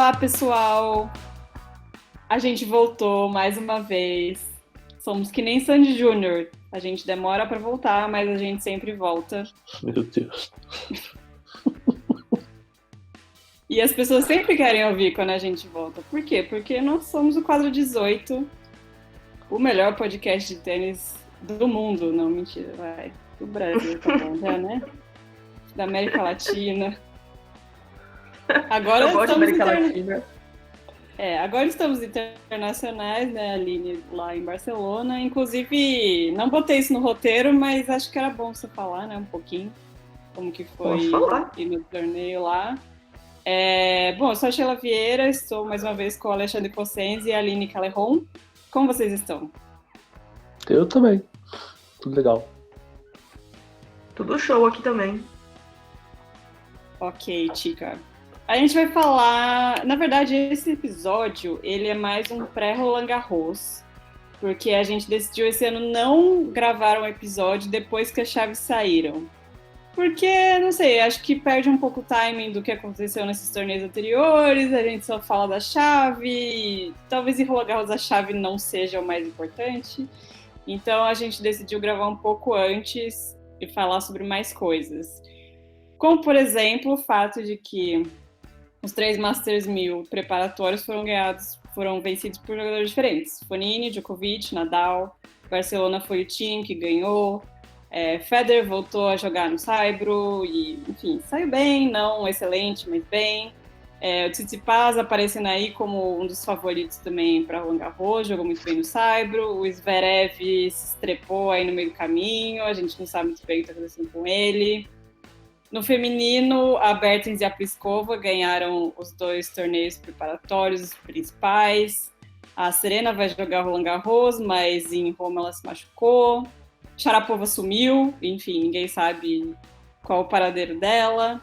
Olá, pessoal! A gente voltou mais uma vez. Somos que nem Sandy Júnior. A gente demora pra voltar, mas a gente sempre volta. Meu Deus. E as pessoas sempre querem ouvir quando a gente volta. Por quê? Porque nós somos o quadro 18, o melhor podcast de tênis do mundo. Não, mentira, vai. Do Brasil, tá bom, já, né? Da América Latina. Agora Eu gosto da estamos América Latina. agora estamos internacionais, né, Aline, lá em Barcelona. Inclusive, não botei isso no roteiro, mas acho que era bom você falar, né, um pouquinho, como que foi ir no torneio lá. Bom, eu sou a Sheila Vieira, estou mais uma vez com o Alexandre Cossenzi e a Aline Calerron. Como vocês estão? Eu também. Tudo legal. Tudo show aqui também. Ok, Tica. A gente vai falar... Na verdade, esse episódio, ele é mais um pré-Roland Garros, porque a gente decidiu esse ano não gravar um episódio depois que as chaves saíram. Porque, não sei, acho que perde um pouco o timing do que aconteceu nesses torneios anteriores, a gente só fala da chave, talvez em Roland Garros a chave não seja o mais importante. Então a gente decidiu gravar um pouco antes e falar sobre mais coisas. Como, por exemplo, o fato de que os 3 Masters 1000 preparatórios foram vencidos por jogadores diferentes. Fognini, Djokovic, Nadal, Barcelona foi o time que ganhou, Federer voltou a jogar no Saibro e, enfim, saiu bem, não excelente, mas bem. O Tsitsipas aparecendo aí como um dos favoritos também para Roland Garros, jogou muito bem no Saibro. O Zverev se estrepou aí no meio do caminho, a gente não sabe muito bem o que está acontecendo com ele. No feminino, a Bertens e a Pliskova ganharam os 2 torneios preparatórios principais. A Serena vai jogar Roland Garros, mas em Roma ela se machucou. Sharapova sumiu, enfim, ninguém sabe qual o paradeiro dela.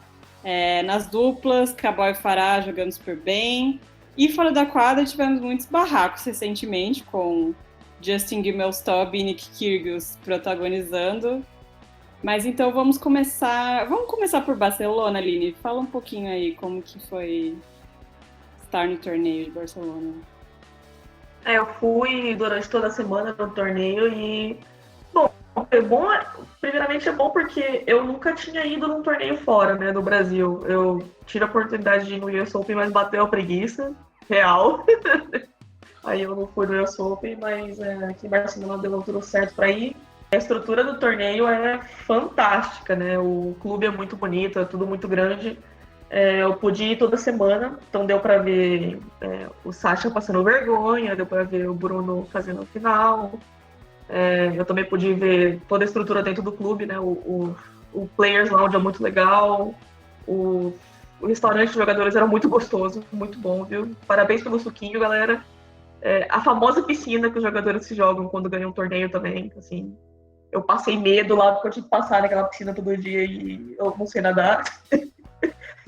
Nas duplas, Cabal e Farah jogando super bem. E fora da quadra tivemos muitos barracos recentemente, com Justin Gimelstob e Nick Kyrgios protagonizando. Mas então vamos começar por Barcelona, Aline. Fala um pouquinho aí como que foi estar no torneio de Barcelona. Eu fui durante toda a semana no torneio e... Primeiramente é bom porque eu nunca tinha ido num torneio fora, né, do Brasil. Eu tive a oportunidade de ir no US Open, mas bateu a preguiça, real. Aí eu não fui no US Open, mas aqui em Barcelona deu tudo certo para ir. A estrutura do torneio é fantástica, né? O clube é muito bonito, é tudo muito grande. Eu pude ir toda semana, então deu para ver o Sasha passando vergonha, deu para ver o Bruno fazendo a final. Eu também pude ver toda a estrutura dentro do clube, né? O Players Lounge é muito legal. O restaurante de jogadores era muito gostoso, muito bom, viu? Parabéns pelo suquinho, galera. A famosa piscina que os jogadores se jogam quando ganham um torneio também, assim. Eu passei medo lá, porque eu tinha que passar naquela piscina todo dia e eu não sei nadar.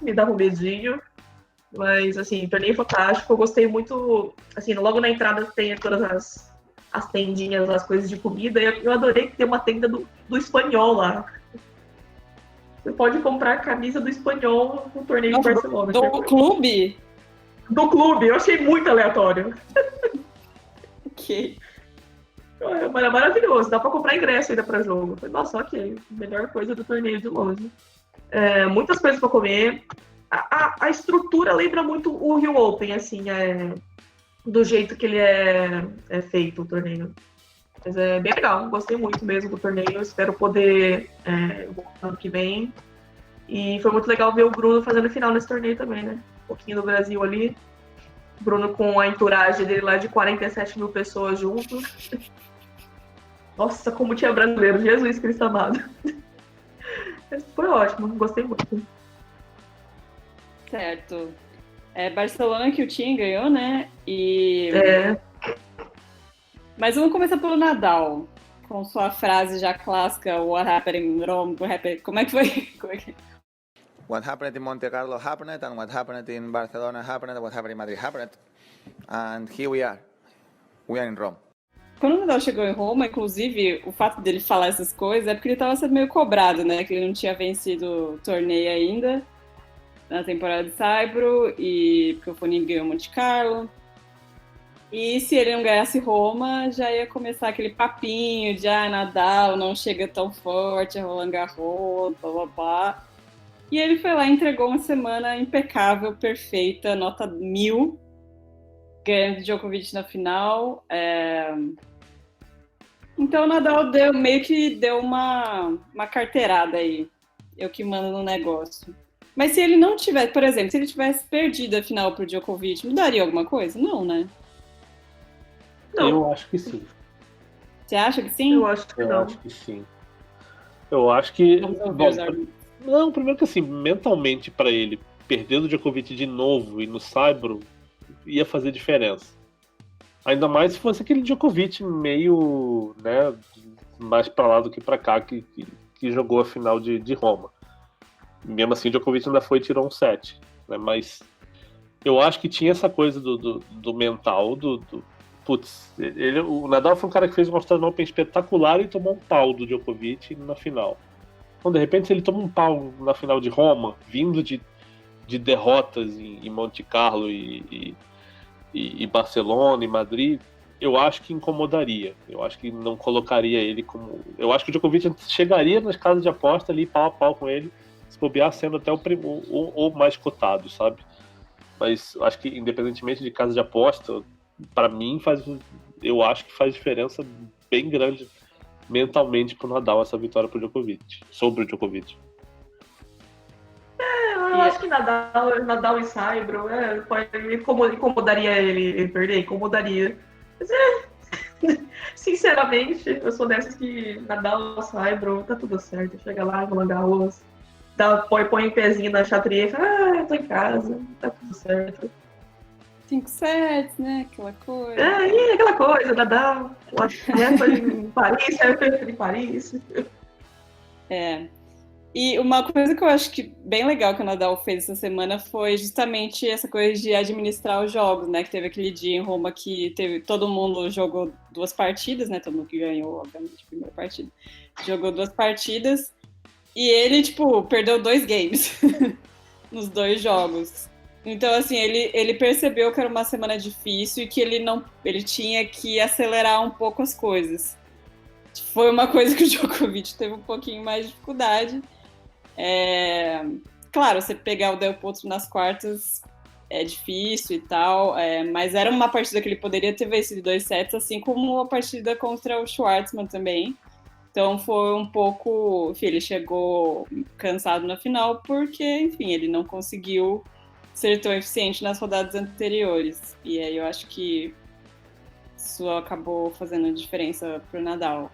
Me dava um medinho. Mas, assim, torneio fantástico. Eu gostei muito... Assim, logo na entrada tem todas as tendinhas, as coisas de comida. E eu adorei que tem uma tenda do Espanhol lá. Você pode comprar a camisa do Espanhol no torneio de Barcelona. Do clube? Do clube. Eu achei muito aleatório. Ok. É maravilhoso, dá pra comprar ingresso ainda pra jogo. Falei, nossa, ok, melhor coisa do torneio de longe. Muitas coisas pra comer. A estrutura lembra muito o Rio Open, assim, do jeito que ele é feito, o torneio. Mas é bem legal, gostei muito mesmo do torneio, espero poder voltar ano que vem. E foi muito legal ver o Bruno fazendo final nesse torneio também, né? Um pouquinho do Brasil ali. Bruno com a entourage dele lá de 47 mil pessoas juntos. Nossa, como tinha brasileiro, Jesus Cristo amado. Foi ótimo, gostei muito. Certo. Barcelona que o Tim ganhou, né? Mas vamos começar pelo Nadal, com sua frase já clássica, What happened in Rome? Como é que foi? What happened in Monte Carlo happened, and what happened in Barcelona happened, what happened in Madrid happened, and here we are. We are in Rome. Quando o Nadal chegou em Roma, inclusive, o fato dele falar essas coisas é porque ele estava sendo meio cobrado, né? Que ele não tinha vencido o torneio ainda. na temporada de Saibro, e porque o Fognini ganhou Monte Carlo. E se ele não ganhasse Roma, já ia começar aquele papinho de Nadal não chega tão forte, Roland Garros, blá blá blá. E ele foi lá e entregou uma semana impecável, perfeita, nota 1000, ganhando Djokovic na final. Então o Nadal meio que deu uma carteirada aí, eu que mando no negócio. Mas se ele não tivesse, por exemplo, se ele tivesse perdido a final pro Djokovic, mudaria alguma coisa? Não, né? Não. Eu acho que sim. Você acha que sim? Eu acho que Eu não. acho que sim. Eu acho que. Vamos ouvir Bom, os argumentos. não, primeiro que assim, mentalmente pra ele, perder o Djokovic de novo e no Saibro ia fazer diferença. Ainda mais se fosse aquele Djokovic meio, né, mais pra lá do que pra cá, que jogou a final de Roma. Mesmo assim, o Djokovic ainda foi e tirou um set. Né, mas eu acho que tinha essa coisa do mental, putz, o Nadal foi um cara que fez um Australian Open espetacular e tomou um pau do Djokovic na final. Então, de repente, se ele toma um pau na final de Roma, vindo de derrotas em Monte Carlo e Barcelona e Madrid, eu acho que incomodaria. Eu acho que não colocaria ele como... Eu acho que o Djokovic chegaria nas casas de aposta ali, pau a pau com ele, se bobear sendo até o mais cotado, sabe? Mas acho que, independentemente de casa de aposta, para mim, eu acho que faz diferença bem grande mentalmente pro Nadal essa vitória pro Djokovic, sobre o Djokovic. Eu acho que Nadal e Saibro incomodaria ele perder, incomodaria. Mas sinceramente, eu sou dessas que Nadal, Saibro, tá tudo certo. Chega lá, Roland Garros, põe um pezinho na chatrier e fala, eu tô em casa, tá tudo certo. 5 sets, né? Aquela coisa. E aquela coisa, Nadal, foi em Paris, foi em Paris. E uma coisa que eu acho que bem legal que o Nadal fez essa semana foi justamente essa coisa de administrar os jogos, né? Que teve aquele dia em Roma que todo mundo jogou 2 partidas, né? Todo mundo que ganhou, obviamente, a primeira partida. Jogou 2 partidas e ele, perdeu 2 games nos 2 jogos. Então, assim, ele percebeu que era uma semana difícil e que ele tinha que acelerar um pouco as coisas. Foi uma coisa que o Djokovic teve um pouquinho mais de dificuldade. Claro, você pegar o Del Potro nas quartas é difícil e tal, mas era uma partida que ele poderia ter vencido 2 sets, assim como a partida contra o Schwartzman também. Então foi um pouco... Enfim, ele chegou cansado na final porque, enfim, ele não conseguiu ser tão eficiente nas rodadas anteriores. E aí eu acho que isso acabou fazendo diferença pro Nadal.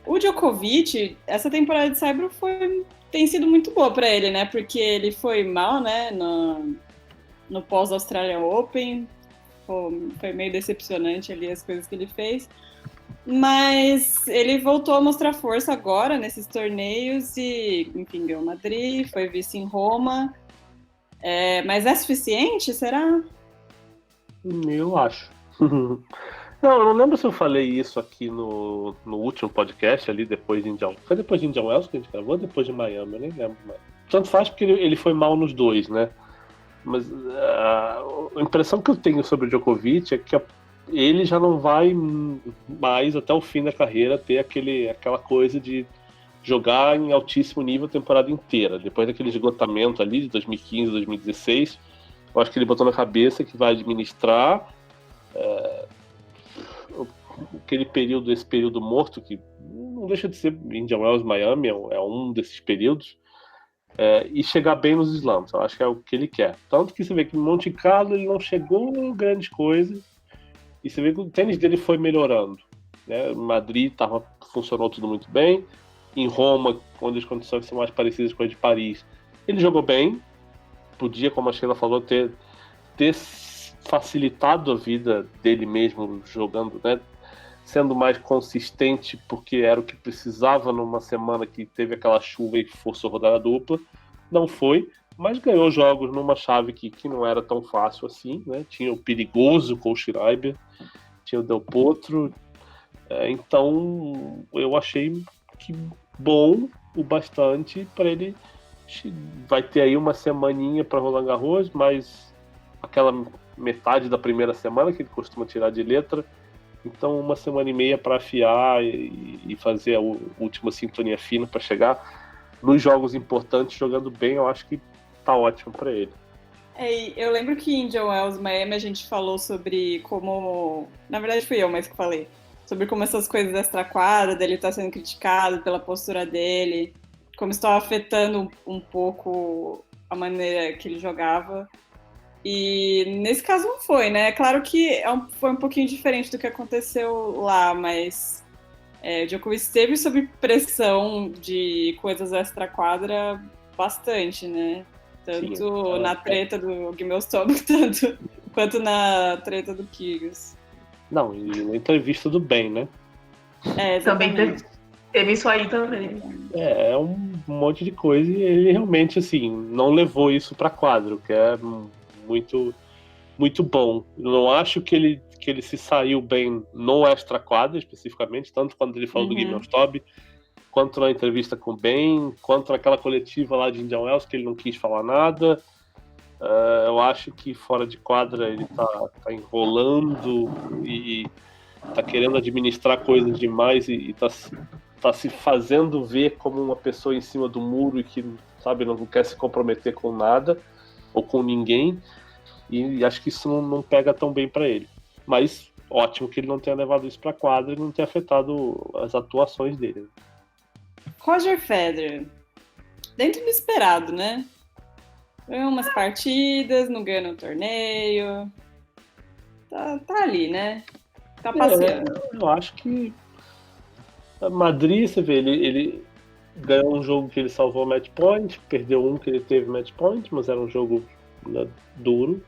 O Djokovic, essa temporada de Saibro tem sido muito boa para ele, né? Porque ele foi mal, né? No pós-Australian Open. Foi meio decepcionante ali as coisas que ele fez. Mas ele voltou a mostrar força agora nesses torneios e, enfim, ganhou Madrid, foi vice em Roma. Mas é suficiente, será? Eu acho. Não, eu não lembro se eu falei isso aqui no último podcast, ali depois de Indian... Foi depois de Indian Wells que a gente gravou ou depois de Miami? Eu nem lembro mais. Tanto faz porque ele foi mal nos 2, né? Mas a impressão que eu tenho sobre o Djokovic é que ele já não vai mais até o fim da carreira ter aquela coisa de jogar em altíssimo nível a temporada inteira. Depois daquele esgotamento ali de 2015, 2016, eu acho que ele botou na cabeça que vai administrar esse período morto, que não deixa de ser Indian Wells, Miami, é um desses períodos, e chegar bem nos slams. Eu acho que é o que ele quer. Tanto que você vê que em Monte Carlo ele não chegou a grandes coisas, e você vê que o tênis dele foi melhorando. Né? Madrid funcionou tudo muito bem. Em Roma, onde as condições são mais parecidas com as de Paris, ele jogou bem. Podia, como a Sheila falou, ter facilitado a vida dele mesmo jogando, né? Sendo mais consistente, porque era o que precisava numa semana que teve aquela chuva e forçou a rodada dupla. Não foi, mas ganhou jogos numa chave que não era tão fácil assim, né? Tinha o perigoso com o Schreiber, tinha o Del Potro, então eu achei que bom o bastante para ele vai ter aí uma semaninha para Roland Garros, mas aquela metade da primeira semana que ele costuma tirar de letra. Então, uma semana e meia para afiar e fazer a última sintonia fina para chegar nos jogos importantes jogando bem. Eu acho que tá ótimo para ele. Eu lembro que em Indian Wells, Miami, a gente falou sobre como... Na verdade, fui eu mais que falei. Sobre como essas coisas extra-quadra, dele estar sendo criticado pela postura dele, como estava afetando um pouco a maneira que ele jogava. E nesse caso não foi, né? Claro que foi um pouquinho diferente do que aconteceu lá, mas o Djokovic esteve sob pressão de coisas extra-quadra bastante, né? Tanto na treta do Guimelstorm, quanto na treta do Kyrgios. Não, e na entrevista do Ben, né? Também teve isso aí também. É um monte de coisa e ele realmente, assim, não levou isso pra quadro, que é muito, muito bom. Eu não acho que ele se saiu bem no extra quadra, especificamente, tanto quando ele falou do Guimelstorm, quanto na entrevista com o Ben, quanto naquela coletiva lá de Indian Wells, que ele não quis falar nada. Eu acho que fora de quadra ele tá enrolando e tá querendo administrar coisas demais e tá se fazendo ver como uma pessoa em cima do muro e que, sabe, não quer se comprometer com nada ou com ninguém, e acho que isso não pega tão bem para ele. Mas ótimo que ele não tenha levado isso para quadra e não tenha afetado as atuações dele. Roger Federer, dentro do esperado, né? Ganhou umas partidas, não ganhou no torneio. Tá ali, né? Tá passeando. Eu acho que Madrid, você vê, ele ganhou um jogo que ele salvou match point, perdeu um que ele teve match point, mas era um jogo, né, duro.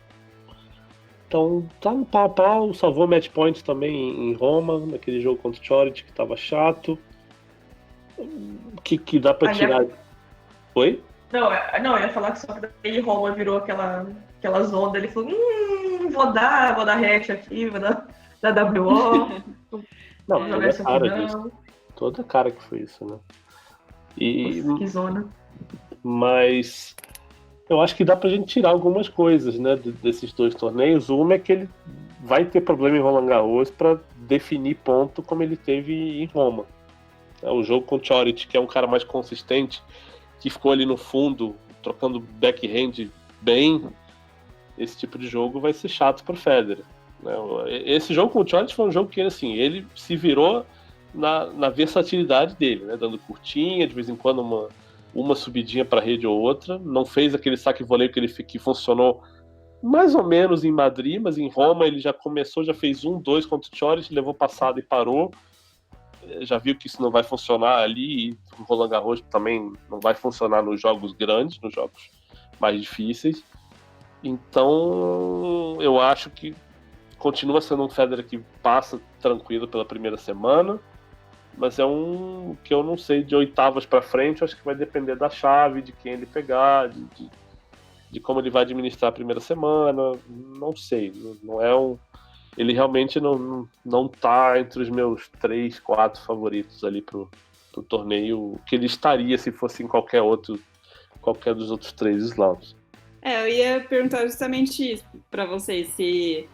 Então tá no pau a pau, salvou match point também em Roma, naquele jogo contra o Chorich, que tava chato. Que dá pra tirar. Oi? Não, eu ia falar que só que daí Roma virou aquelas ondas, ele falou, vou dar hatch aqui, vou dar WO. Não, toda a cara disso. Toda a cara que foi isso, né? Que zona. Mas eu acho que dá pra gente tirar algumas coisas, né, desses dois torneios. Uma é que ele vai ter problema em Roland Garros pra definir ponto como ele teve em Roma. O jogo com o Chorich, que é um cara mais consistente, que ficou ali no fundo, trocando backhand bem, esse tipo de jogo vai ser chato pro Federer. Né? Esse jogo com o Chorich foi um jogo que, assim, ele se virou na versatilidade dele, né? Dando curtinha, de vez em quando uma subidinha para rede ou outra. Não fez aquele saque voleio que funcionou mais ou menos em Madrid, mas em Roma ele já começou, já fez 1-2 contra o Chorich, levou passada e parou. Já viu que isso não vai funcionar ali, e o Roland Garros também não vai funcionar nos jogos grandes, nos jogos mais difíceis. Então eu acho que continua sendo um Federer que passa tranquilo pela primeira semana, mas é um que eu não sei, de oitavas para frente, eu acho que vai depender da chave, de quem ele pegar, de como ele vai administrar a primeira semana, não sei, não é um... Ele realmente não tá entre os meus 3, 4 favoritos ali pro torneio, que ele estaria se fosse em qualquer dos outros 3 slams. Eu ia perguntar justamente isso pra vocês, se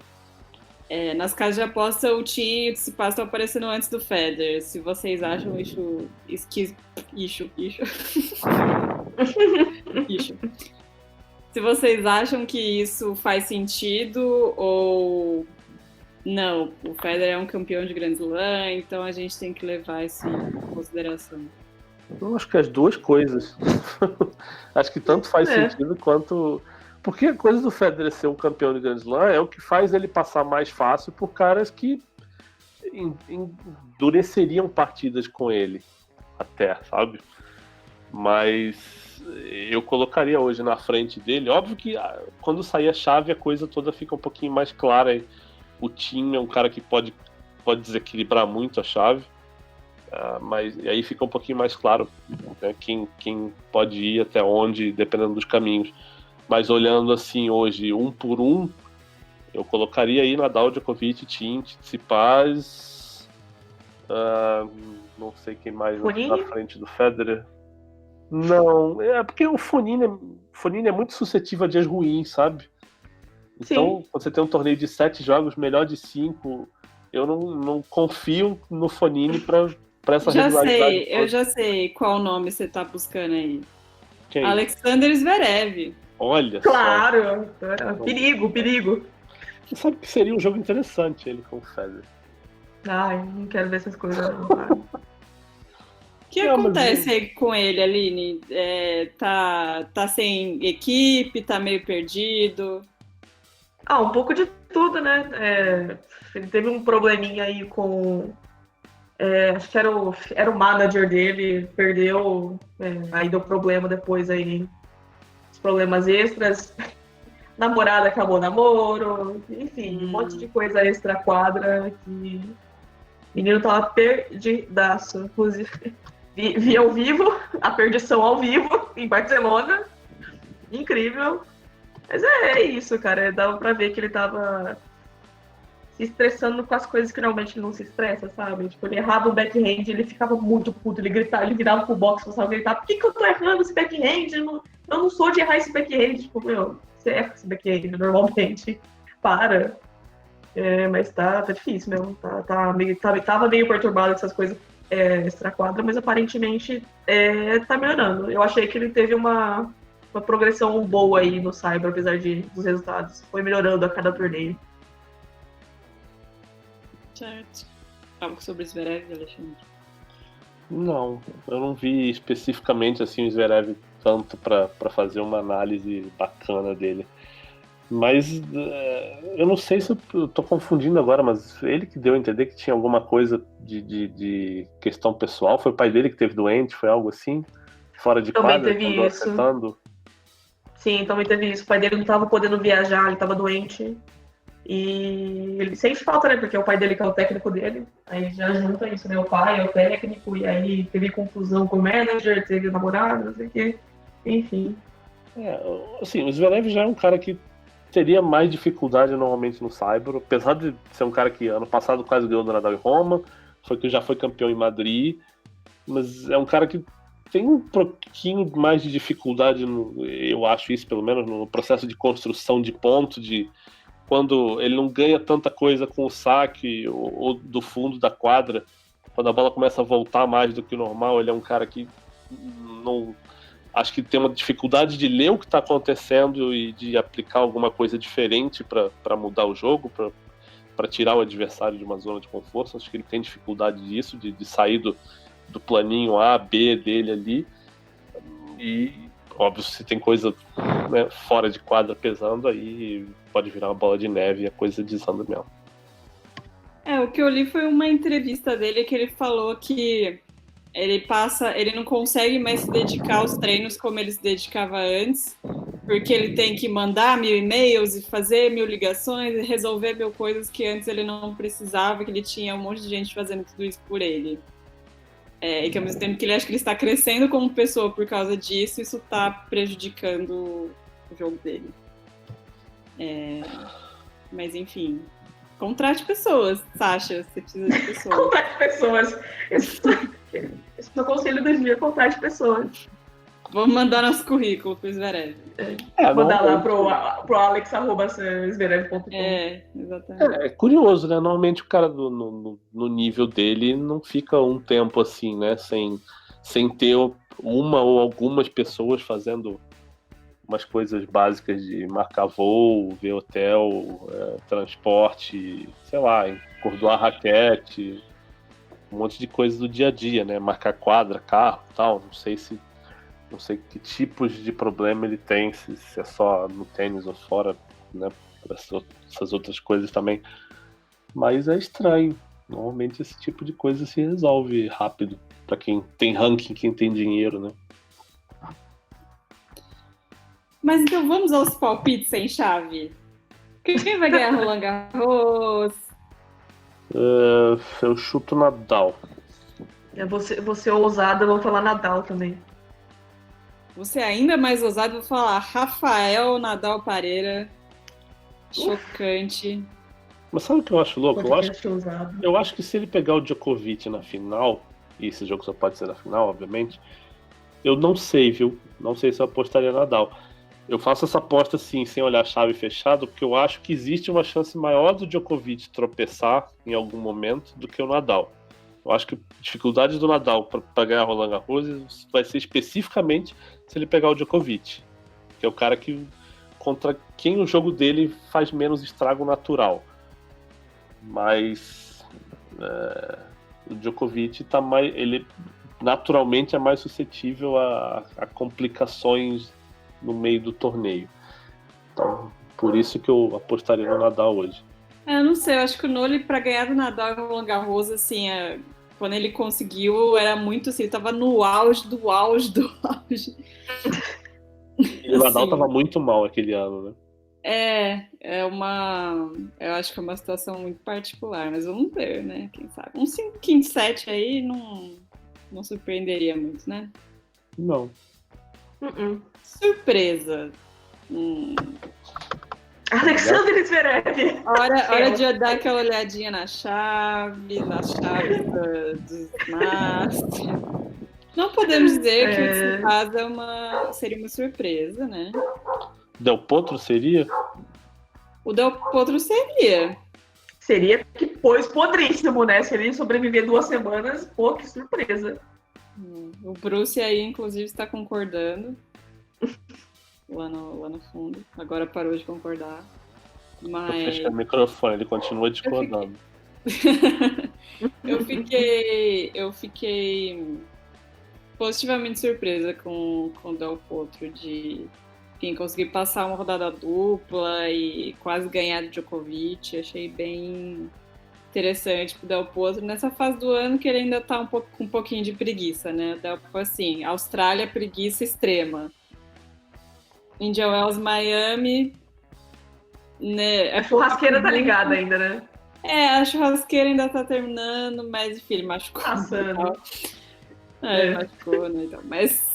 nas casas de aposta o Tim e o Tsitsipas estão aparecendo antes do Federer, se vocês acham isso. Se vocês acham que isso faz sentido ou não, o Federer é um campeão de Grand Slam, então a gente tem que levar isso em consideração. Eu acho que as duas coisas. Acho que tanto faz sentido quanto... Porque a coisa do Federer ser um campeão de Grand Slam é o que faz ele passar mais fácil por caras que endureceriam partidas com ele até, sabe? Mas eu colocaria hoje na frente dele. Óbvio que quando sair a chave a coisa toda fica um pouquinho mais clara. O Tim é um cara que pode desequilibrar muito a chave, mas aí fica um pouquinho mais claro, né, quem pode ir até onde, dependendo dos caminhos. Mas olhando assim hoje, um por um, eu colocaria aí Nadal, Djokovic, Tim, Tsitsipas, não sei quem mais na frente do Federer. Não, é porque o Fognini é muito suscetível a dias ruins, sabe? Então, quando você tem um torneio de 7 jogos, melhor de 5, eu não confio no Fognini pra essa regularidade. Eu já sei qual nome você tá buscando aí. Quem? Alexander Zverev. Olha Claro! Perigo. Você sabe que seria um jogo interessante ele com o Federer. Ai, não quero ver essas coisas não, cara. O que acontece aí com ele, Aline? Tá sem equipe, tá meio perdido? Um pouco de tudo, né? Ele teve um probleminha aí com... acho que era o manager dele, perdeu, aí deu problema depois aí, os problemas extras. Namorada acabou o namoro, enfim, um monte de coisa extra quadra que o menino tava perdidaço. Inclusive, vi ao vivo, a perdição ao vivo, em Barcelona. Incrível. Mas é isso, cara. Dava pra ver que ele tava se estressando com as coisas que normalmente ele não se estressa, sabe? Tipo, ele errava o backhand, ele ficava muito puto, ele gritava, ele virava pro box, começava a gritar, por que eu tô errando esse backhand? Eu não sou de errar esse backhand. Tipo, você erra esse backhand normalmente. Para. Mas tá difícil mesmo. Tava meio perturbado com essas coisas extra-quadra, mas aparentemente tá melhorando. Eu achei que ele teve uma progressão boa aí no Cyber, apesar dos resultados. Foi melhorando a cada torneio. Certo. Algo sobre Zverev, Alexandre? Não, eu não vi especificamente assim o Zverev tanto pra fazer uma análise bacana dele. Mas eu não sei se eu tô confundindo agora, mas ele que deu a entender que tinha alguma coisa de questão pessoal. Foi o pai dele que teve doente, foi algo assim? Fora de Também quadra, teve andou isso. afetando? Sim, também teve isso. O pai dele não tava podendo viajar, ele tava doente. E ele sente falta, né? Porque é o pai dele que é o técnico dele. Aí já junta isso, né? O pai é o técnico, e aí teve confusão com o manager, teve o namorado, não sei o quê. Enfim. Assim, o Zverev já é um cara que teria mais dificuldade normalmente no Cyber, apesar de ser um cara que ano passado quase ganhou do Nadal em Roma, já foi campeão em Madrid, mas é um cara que tem um pouquinho mais de dificuldade, eu acho isso pelo menos, no processo de construção de ponto, de quando ele não ganha tanta coisa com o saque ou do fundo da quadra, quando a bola começa a voltar mais do que o normal, ele é um cara que não... Acho que tem uma dificuldade de ler o que está acontecendo e de aplicar alguma coisa diferente para mudar o jogo, para tirar o adversário de uma zona de conforto. Acho que ele tem dificuldade disso, de sair do planinho A, B dele ali. E, óbvio, se tem coisa, né, fora de quadra pesando, aí pode virar uma bola de neve e a coisa desanda mesmo. O que eu li foi uma entrevista dele que ele falou que ele não consegue mais se dedicar aos treinos como ele se dedicava antes, porque ele tem que mandar 1000 e-mails e fazer 1000 ligações e resolver 1000 coisas que antes ele não precisava, que ele tinha um monte de gente fazendo tudo isso por ele. E que ao mesmo tempo que ele acha que ele está crescendo como pessoa por causa disso, isso está prejudicando o jogo dele. Mas enfim, contrate pessoas, Sasha, você precisa de pessoas. Contrate pessoas. Esse é o conselho do dia, contrate pessoas. Vamos mandar nosso currículo pro Zverev. Mandar lá pro alex@zverev.com. Exatamente. É curioso, né? Normalmente o cara no nível dele não fica um tempo assim, né? Sem ter uma ou algumas pessoas fazendo umas coisas básicas de marcar voo, ver hotel, transporte, sei lá, encordoar raquete, um monte de coisas do dia a dia, né? Marcar quadra, carro e tal. Não sei que tipos de problema ele tem, se é só no tênis ou fora, né? Essas outras coisas também. Mas é estranho. Normalmente esse tipo de coisa se resolve rápido. Pra quem tem ranking, quem tem dinheiro, né? Mas então vamos aos palpites sem chave. Quem vai ganhar Roland Garros? Eu chuto Nadal. Você ousada, eu vou falar Nadal também. Você ainda mais ousado, vou falar Rafael Nadal Pereira. Chocante. Mas sabe o que eu acho louco? Ousado. Eu acho que se ele pegar o Djokovic na final, e esse jogo só pode ser na final, obviamente, Eu não sei, viu? Não sei se eu apostaria Nadal. Eu faço essa aposta assim, sem olhar a chave fechada, porque eu acho que existe uma chance maior do Djokovic tropeçar em algum momento do que o Nadal. Eu acho que a dificuldade do Nadal para ganhar Roland Garros vai ser especificamente se ele pegar o Djokovic, que é o cara que contra quem o jogo dele faz menos estrago natural. Mas o Djokovic tá mais, ele naturalmente é mais suscetível a complicações no meio do torneio. Então, por isso que eu apostaria no Nadal hoje. Eu não sei, eu acho que o Noli, pra ganhar do Nadal e Roland Garros, assim, quando ele conseguiu, era muito assim, ele tava no auge do auge do auge. E o Nadal tava muito mal aquele ano, né? Eu acho que é uma situação muito particular, mas vamos ver, né? Quem sabe. Um 5-7 aí não surpreenderia muito, né? Não. Surpresa. Alexander Zverev. Hora de eu dar aquela olhadinha nas chaves dos Masters. Não podemos dizer que o Tsitsipas seria uma surpresa, né? Del Potro seria? O Del Potro seria. Seria que pôs podríssimo, né? Se ele sobreviver 2 semanas, pô, que surpresa. O Bruce aí, inclusive, está concordando. Lá no fundo. Agora parou de concordar. Mas... Eu fechei o microfone, ele continua discordando. Eu fiquei positivamente surpresa com o Del Potro de conseguir passar uma rodada dupla e quase ganhar de Djokovic. Achei bem interessante pro Del Potro nessa fase do ano que ele ainda tá com um pouquinho de preguiça, né? Del Potro, assim, Austrália, preguiça extrema. Indian Wells, Miami, né? A churrasqueira tá ligada ainda, né? A churrasqueira ainda tá terminando, mas enfim, ele machucou. Passando. Ele machucou, né? Então, mas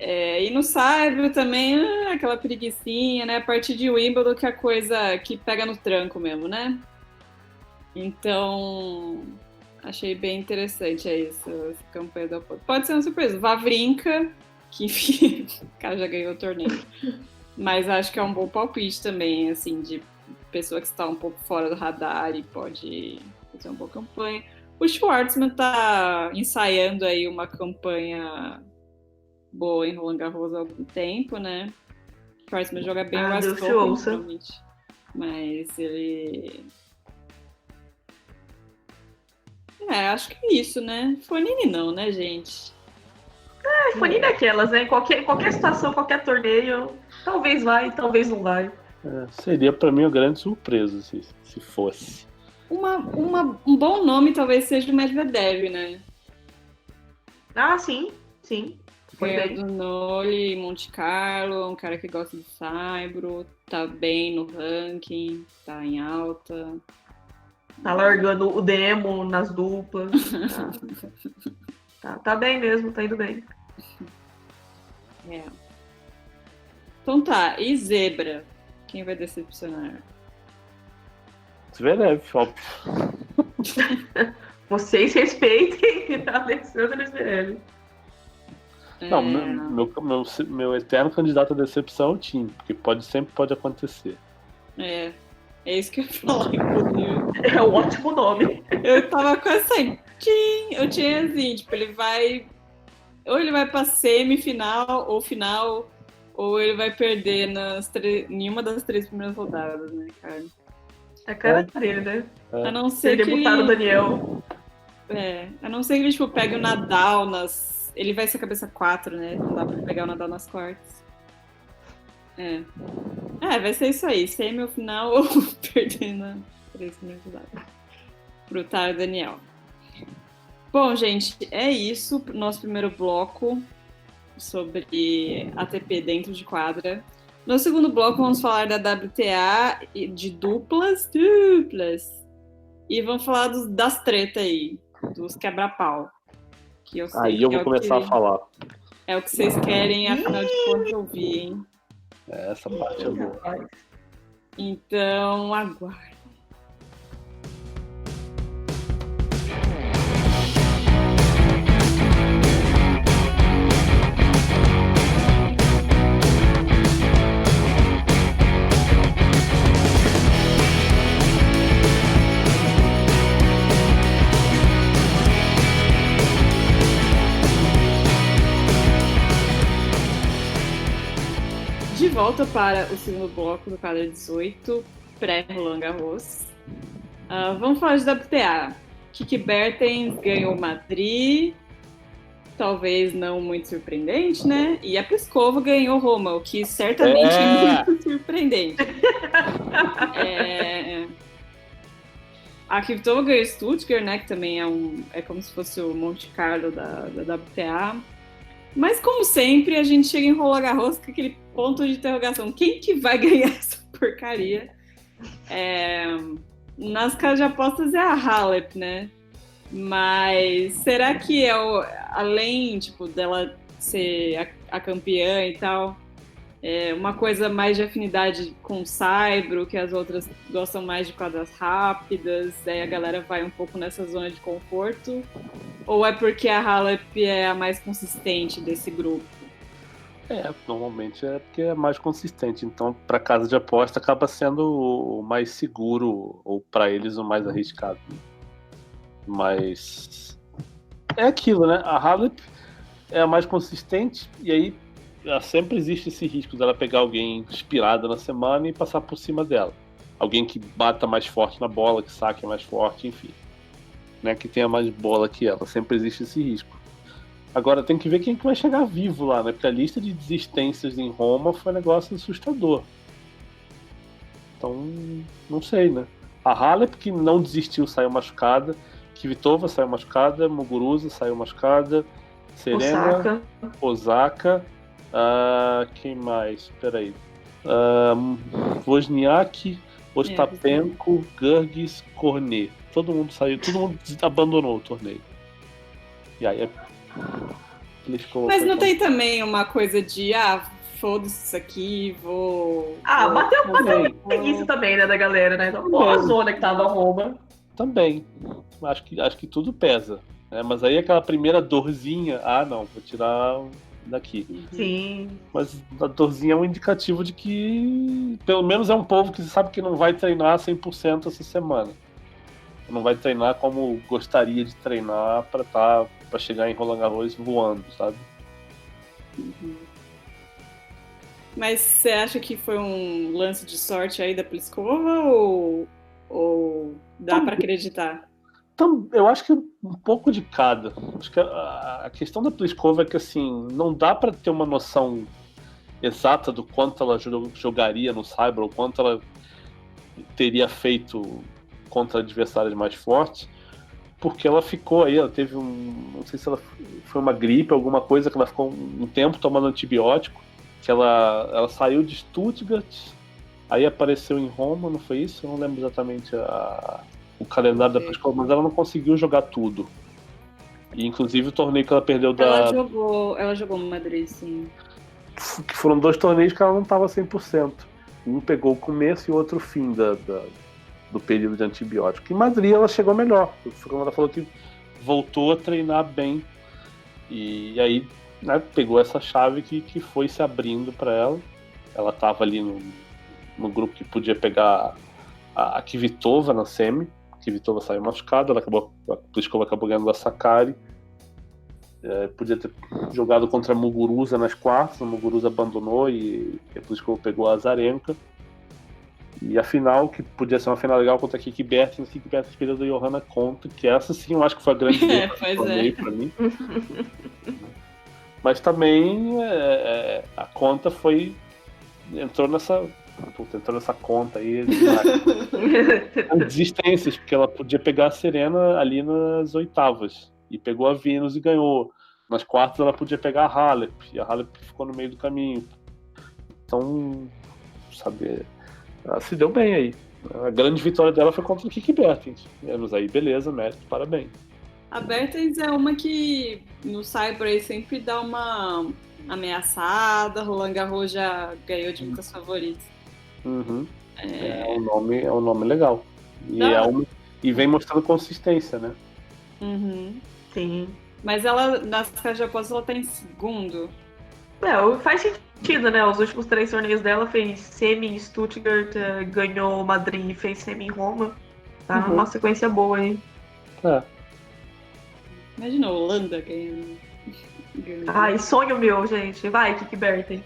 e no Saibro também, aquela preguicinha, né? A partir de Wimbledon que é a coisa que pega no tranco mesmo, né? Então, achei bem interessante essa campanha da Potro. Pode ser uma surpresa. Wawrinka, que enfim, o cara já ganhou o torneio. Mas acho que é um bom palpite também, assim, de pessoa que está um pouco fora do radar e pode fazer uma boa campanha. O Schwartzman tá ensaiando aí uma campanha boa em Roland Garros há algum tempo, né? O Schwartzman joga bem o West Open, normalmente. Mas ele... acho que é isso, né? Fonini não, né, gente? Fonini é aquelas, né? Qualquer situação, qualquer torneio, talvez vai, talvez não vai. Seria pra mim uma grande surpresa se fosse. Um bom nome talvez seja o Medvedev, né? Sim. Do Noli, Monte Carlo, um cara que gosta do Saibro, tá bem no ranking, tá em alta. Tá largando o demo nas duplas. Tá bem mesmo, tá indo bem. Então tá, e zebra? Quem vai decepcionar? Zverev, óbvio. Vocês respeitem Alexander Zverev. Não, meu eterno candidato à decepção é o Thiem, porque sempre pode acontecer. É isso que eu ia falar, inclusive. É um ótimo nome. Eu tava com essa Thiem, eu tinha assim, tipo, ele vai pra semifinal ou final, ou ele vai perder em uma das 3 primeiras rodadas, né, cara? É a cara dele, né? A não ser que debutar o Daniel. A não ser que ele, tipo, pegue o Nadal ele vai ser cabeça 4, né? Não dá pra pegar o Nadal nas quartas. Vai ser isso aí. Semi ou final ou perder na 3 primeiras rodadas. Pro Tyler Daniel. Bom, gente, é isso. Nosso primeiro bloco sobre ATP dentro de quadra. No segundo bloco, vamos falar da WTA de duplas. E vamos falar das tretas aí, dos quebra-pau. Que eu sei aí eu vou começar a falar. É o que vocês querem, afinal de contas, ouvir, hein? Essa parte é boa. Então, aguardem. volta para o segundo bloco do quadro 18, pré-Roland Garros. Vamos falar de WTA. Kiki Bertens ganhou Madrid, talvez não muito surpreendente, né? E a Pliskova ganhou Roma, o que certamente é muito surpreendente. A Kvitova ganhou Stuttgart, né? Que também é como se fosse o Monte Carlo da WTA. Mas, como sempre, a gente chega em Roland Garros com aquele ponto de interrogação. Quem que vai ganhar essa porcaria? Nas casas de apostas é a Halep, né? Mas será que além, tipo, dela ser a campeã e tal, uma coisa mais de afinidade com o saibro, que as outras gostam mais de quadras rápidas, aí a galera vai um pouco nessa zona de conforto? Ou é porque a Halep é a mais consistente desse grupo? Normalmente é porque é mais consistente. Então, para casa de aposta, acaba sendo o mais seguro, ou para eles o mais arriscado. Mas é aquilo, né? A Halep é a mais consistente, e aí sempre existe esse risco dela pegar alguém inspirado na semana e passar por cima dela. Alguém que bata mais forte na bola, que saque mais forte, enfim. Né? Que tenha mais bola que ela. Sempre existe esse risco. Agora tem que ver quem que vai chegar vivo lá, né? Porque a lista de desistências em Roma foi um negócio assustador. Então, não sei, né? A Halep, que não desistiu, saiu machucada. Kvitova saiu machucada. Muguruza saiu machucada. Serena, Osaka. Quem mais? Peraí. Wozniak, Ostapenko, Gerges, Cornet. Todo mundo saiu, todo mundo abandonou o torneio. E aí Mas não tem também uma coisa de foda-se isso aqui, bateu preguiça também, né, da galera, né? Então, a zona que tava Roma. Também. Acho que tudo pesa. Né? Mas aí aquela primeira dorzinha, não, vou tirar daqui. Sim. Mas a dorzinha é um indicativo de que pelo menos é um povo que sabe que não vai treinar 100% essa semana. Não vai treinar como gostaria de treinar para chegar em Roland Garros voando, sabe? Mas você acha que foi um lance de sorte aí da Pliskova ou dá para acreditar? Então, eu acho que um pouco de cada. Acho que a questão da Pliskova é que assim, não dá para ter uma noção exata do quanto ela jogaria no Saibro, ou quanto ela teria feito contra adversários mais fortes, porque ela ficou aí, ela teve não sei se ela foi uma gripe, alguma coisa, que ela ficou um tempo tomando antibiótico, que ela saiu de Stuttgart, aí apareceu em Roma, não foi isso? Eu não lembro exatamente o calendário da Pliskova, mas ela não conseguiu jogar tudo. E inclusive o torneio que ela perdeu Ela jogou no Madrid, sim. Que foram 2 torneios que ela não estava 100%. Um pegou o começo e o outro o fim do período de antibiótico. Em Madrid ela chegou melhor. Ela falou que voltou a treinar bem. E aí, né, pegou essa chave que foi se abrindo para ela. Ela estava ali no grupo que podia pegar a Kvitova na semi. A Kvitova saiu machucada, a Pliskova acabou ganhando a Sakkari. Podia ter jogado contra a Muguruza nas quartas, a Muguruza abandonou e a Pliskova pegou a Azarenka. E a final, que podia ser uma final legal contra a Kiki Bertens perdeu da Johanna Konta, que essa sim eu acho que foi a grande torneio pra mim. Mas também a Konta entrou nessa conta aí de desistências, porque ela podia pegar a Serena ali nas oitavas, e pegou a Venus e ganhou. Nas quartas ela podia pegar a Halep, e a Halep ficou no meio do caminho. Então, sabe, ela se deu bem aí. A grande vitória dela foi contra o Kiki Bertens. Mas aí, beleza, mérito, parabéns. A Bertens é uma que no Saibro aí sempre dá uma ameaçada. Roland Garros já ganhou de muitas favoritas. Uhum. É um nome legal. E vem mostrando consistência, né? Uhum. Sim. Mas ela, nas casas de apostas, ela tá em segundo. Faz sentido, né? Os últimos 3 torneios dela fez semi em Stuttgart, ganhou Madrid e fez semi em Roma. Tá numa sequência boa aí. Imagina a Holanda ganhando. Ai, sonho meu, gente. Vai, Kiki Bertens.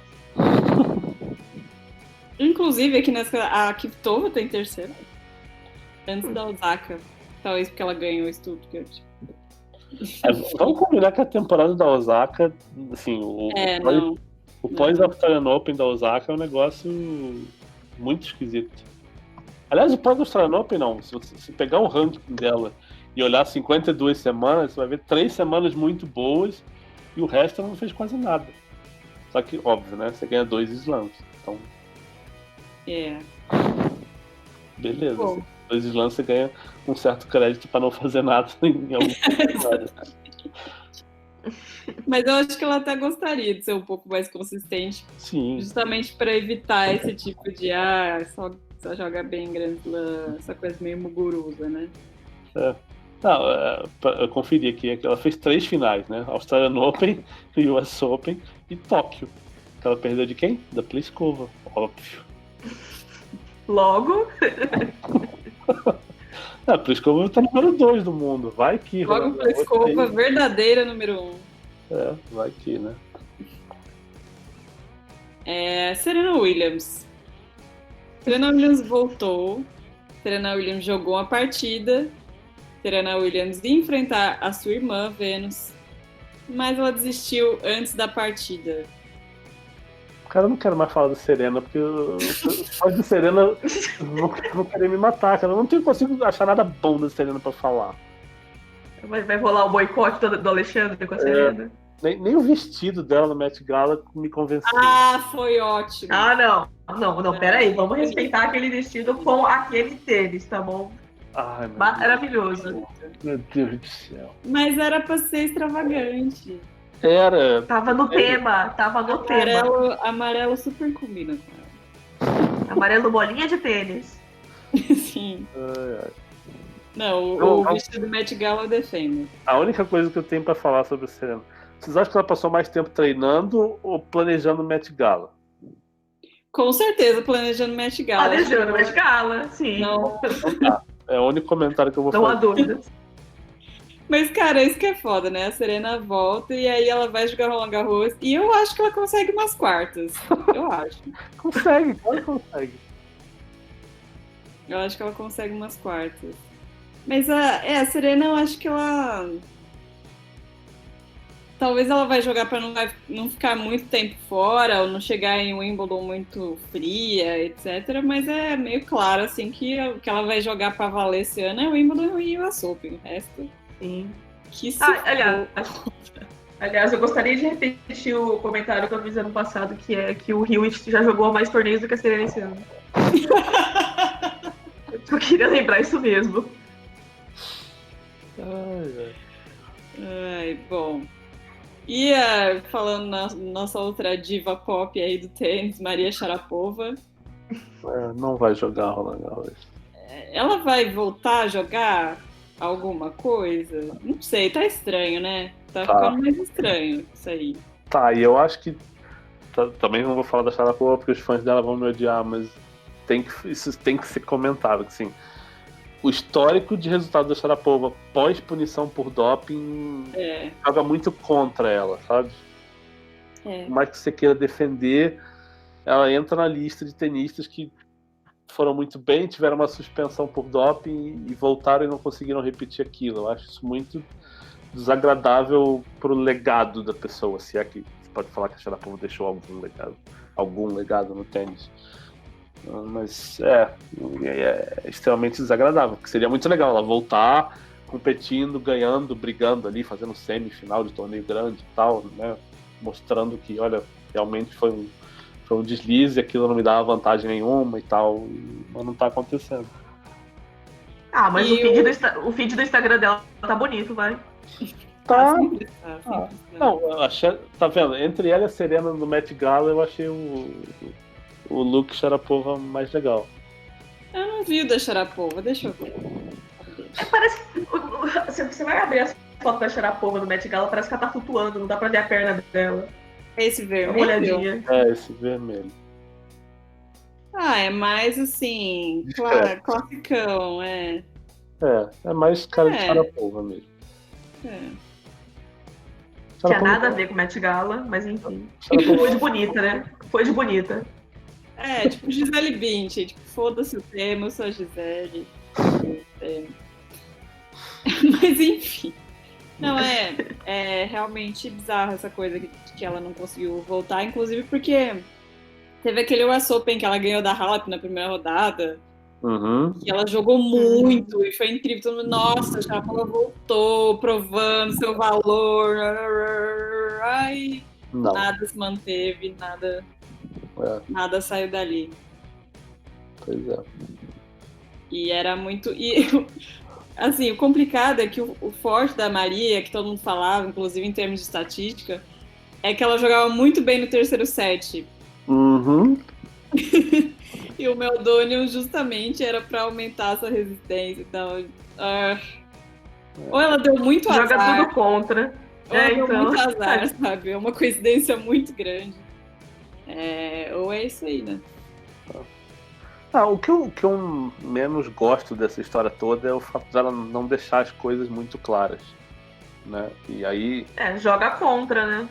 Inclusive, aqui a Kvitova tem terceiro. Antes da Osaka. Talvez porque ela ganhou o Stuttgart. Vamos combinar que a temporada da Osaka, assim, o pós-Australian Open da Osaka é um negócio muito esquisito. Aliás, o pós-Australian Open não. Se você pegar o ranking dela e olhar 52 semanas, você vai ver 3 semanas muito boas e o resto ela não fez quase nada. Só que, óbvio, né? Você ganha 2 slams. Então. Beleza. Bom. 2 slams você ganha um certo crédito pra não fazer nada em algum lugar. Mas eu acho que ela até gostaria de ser um pouco mais consistente. Sim. Justamente para evitar esse tipo de só joga bem em Grand Slam, essa coisa meio muguruza, né? Não, eu conferi aqui, ela fez 3 finais, né? Australian Open, US Open e Tóquio. Ela perdeu de quem? Da Pliskova, óbvio. Logo. A Pliskova tá número 2 do mundo, vai que. Logo Pliskova, verdadeira número 1. Vai que, né? Serena Williams. Serena Williams voltou. Serena Williams jogou uma partida. Serena Williams ia enfrentar a sua irmã, Venus. Mas ela desistiu antes da partida. Cara, eu não quero mais falar da Serena, porque depois de Serena vão querer me matar, cara. Eu não consigo achar nada bom da Serena pra falar. Vai rolar o boicote do Alexandre com a Serena? Nem o vestido dela no Met Gala me convenceu. Foi ótimo. Não, peraí. Vamos respeitar aquele vestido com aquele tênis, tá bom? Ai, maravilhoso. Meu Deus do céu. Mas era pra ser extravagante. Era. Tava no tema. Amarelo super combina com ela. Amarelo bolinha de tênis. Sim. Não, o vestido do Met Gala eu defendo. A única coisa que eu tenho pra falar sobre a Serena. Vocês acham que ela passou mais tempo treinando ou planejando o Met Gala? Com certeza, planejando o Met Gala. Planejando o Met Gala, sim. Não. É o único comentário que eu vou fazer. Não há dúvidas. Mas, cara, isso que é foda, né? A Serena volta e aí ela vai jogar Roland Garros e eu acho que ela consegue umas quartas. Eu acho. Consegue, claro que consegue. Eu acho que ela consegue umas quartas. Mas a Serena, eu acho que ela... Talvez ela vai jogar pra não ficar muito tempo fora ou não chegar em Wimbledon muito fria, etc. Mas é meio claro, assim, que o que ela vai jogar pra valer esse ano é o Wimbledon e o US Open. O resto... Sim. Que aliás, eu gostaria de repetir o comentário que eu fiz ano passado, que é que o Hewitt já jogou mais torneios do que a Serena esse ano. Eu queria lembrar isso mesmo. Bom. E falando na nossa outra diva pop aí do tênis, Maria Sharapova. Não vai jogar Roland Garros. Ela vai voltar a jogar alguma coisa? Não sei, tá estranho, né? Tá ficando mais estranho isso aí. Tá, e eu acho que também não vou falar da Sharapova porque os fãs dela vão me odiar, mas isso tem que ser comentado, assim. O histórico de resultado da Sharapova pós-punição por doping joga muito contra ela, sabe? Por mais que você queira defender, ela entra na lista de tenistas que foram muito bem, tiveram uma suspensão por doping e voltaram e não conseguiram repetir aquilo. Eu acho isso muito desagradável pro legado da pessoa, se é que você pode falar que a Sharapova deixou algum legado no tênis. Mas é extremamente desagradável, porque seria muito legal ela voltar competindo, ganhando, brigando ali, fazendo semifinal de torneio grande e tal, né? Mostrando que, olha, realmente foi um deslize, aquilo não me dava vantagem nenhuma e tal, mas não tá acontecendo. Mas o feed do Instagram dela tá bonito, vai. Tá. Não, eu achei, tá vendo? Entre ela e a Serena no Met Gala, eu achei o look Sharapova mais legal. Eu não vi o da Sharapova, deixa eu ver. Parece que você vai abrir as fotos da Sharapova no Met Gala, parece que ela tá flutuando, não dá pra ver a perna dela. Esse vermelho? Dá uma olhadinha. Esse vermelho. É mais assim, classicão, É mais cara de Sharapova mesmo. Tinha nada a ver com o Met Gala, mas enfim. Foi de bonita, né? Foi de bonita. Tipo Gisele Bündchen, tipo, foda-se o tema, eu sou a Gisele. Mas enfim. Não, é realmente bizarro essa coisa que ela não conseguiu voltar, inclusive porque teve aquele US Open que ela ganhou da Halep na primeira rodada, que ela jogou muito e foi incrível. Todo mundo, nossa, a Shapovalov voltou, provando seu valor. Ai, Não. nada se manteve, nada saiu dali. Pois é. E era muito... E, assim, o complicado é que o forte da Maria, que todo mundo falava, inclusive em termos de estatística, é que ela jogava muito bem no terceiro set. E o Meldonium justamente era para aumentar essa resistência. Então, ou ela deu muito azar. Joga tudo contra. Ou ela deu muito azar, sabe? É uma coincidência muito grande. Ou é isso aí, né? O que eu menos gosto dessa história toda é o fato dela não deixar as coisas muito claras, né? E aí... joga contra, né?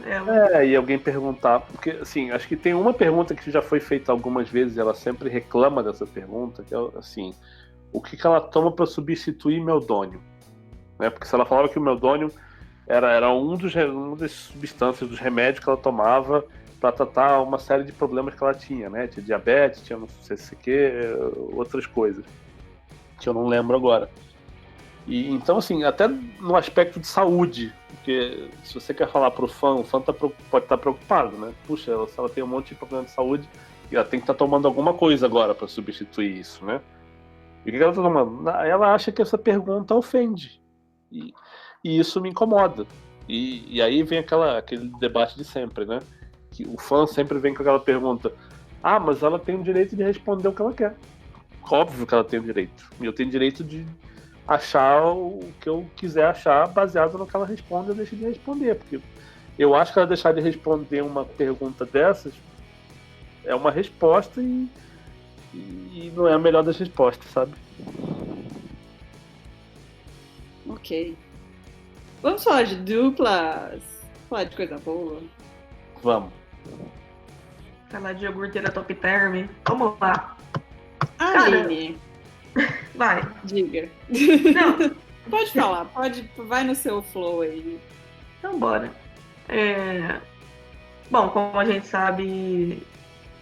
E alguém perguntar... Porque, assim, acho que tem uma pergunta que já foi feita algumas vezes, ela sempre reclama dessa pergunta, que é, assim, o que ela toma para substituir Meldonium? Né? Porque se ela falava que o Meldonium era uma das substâncias, dos remédios que ela tomava para tratar uma série de problemas que ela tinha, né? Tinha diabetes, tinha não sei o que, outras coisas, que eu não lembro agora. E, então, assim, até no aspecto de saúde, porque se você quer falar pro fã, o fã pode estar preocupado, né? Puxa, se ela tem um monte de problema de saúde, e ela tem que estar tomando alguma coisa agora para substituir isso, né? E o que ela está tomando? Ela acha que essa pergunta ofende. E isso me incomoda. E aí vem aquele debate de sempre, né? Que o fã sempre vem com aquela pergunta: mas ela tem o direito de responder o que ela quer. Óbvio que ela tem o direito. E eu tenho o direito de achar o que eu quiser achar baseado no que ela responde, eu deixo de responder. Porque eu acho que ela deixar de responder uma pergunta dessas é uma resposta e não é a melhor das respostas, sabe? Ok. Vamos falar de duplas? Falar de coisa boa? Vamos. Falar de iogurteira top term. Vamos lá. Aline. Vai. Diga. Não. Pode falar, vai no seu flow aí. Então, bora. Bom, como a gente sabe,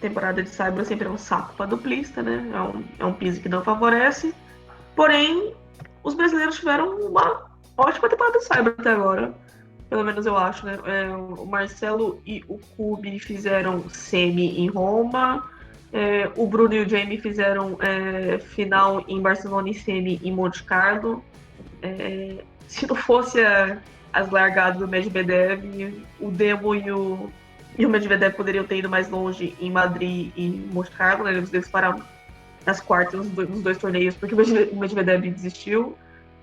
temporada de Saibro sempre é um saco para duplista, né? É um piso que não favorece. Porém, os brasileiros tiveram uma ótima temporada de Saibro até agora. Pelo menos eu acho, né? O Marcelo e o Kubi fizeram semi em Roma. O Bruno e o Jamie fizeram final em Barcelona e semi em Monte Carlo. Se não fosse as largadas do Medvedev, o Demo e o Medvedev poderiam ter ido mais longe em Madrid e Monte Carlo, né? Eles pararam nas quartas nos dois torneios, porque o Medvedev desistiu.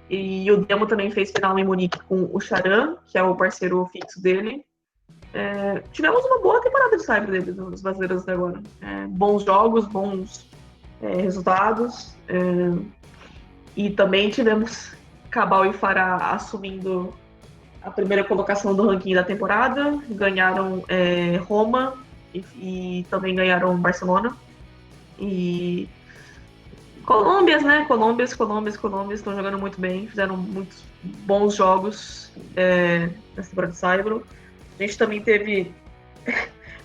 E o Demo também fez final em Munique com o Charan, que é o parceiro fixo dele. Tivemos uma boa temporada de Saibro deles, os brasileiros até agora. Bons jogos, bons resultados. E também tivemos Cabal e Farah assumindo a primeira colocação do ranking da temporada. Ganharam Roma e também ganharam Barcelona. E Colômbias, né? Colômbias estão jogando muito bem, fizeram muitos bons jogos nessa temporada de Saibro. A gente também teve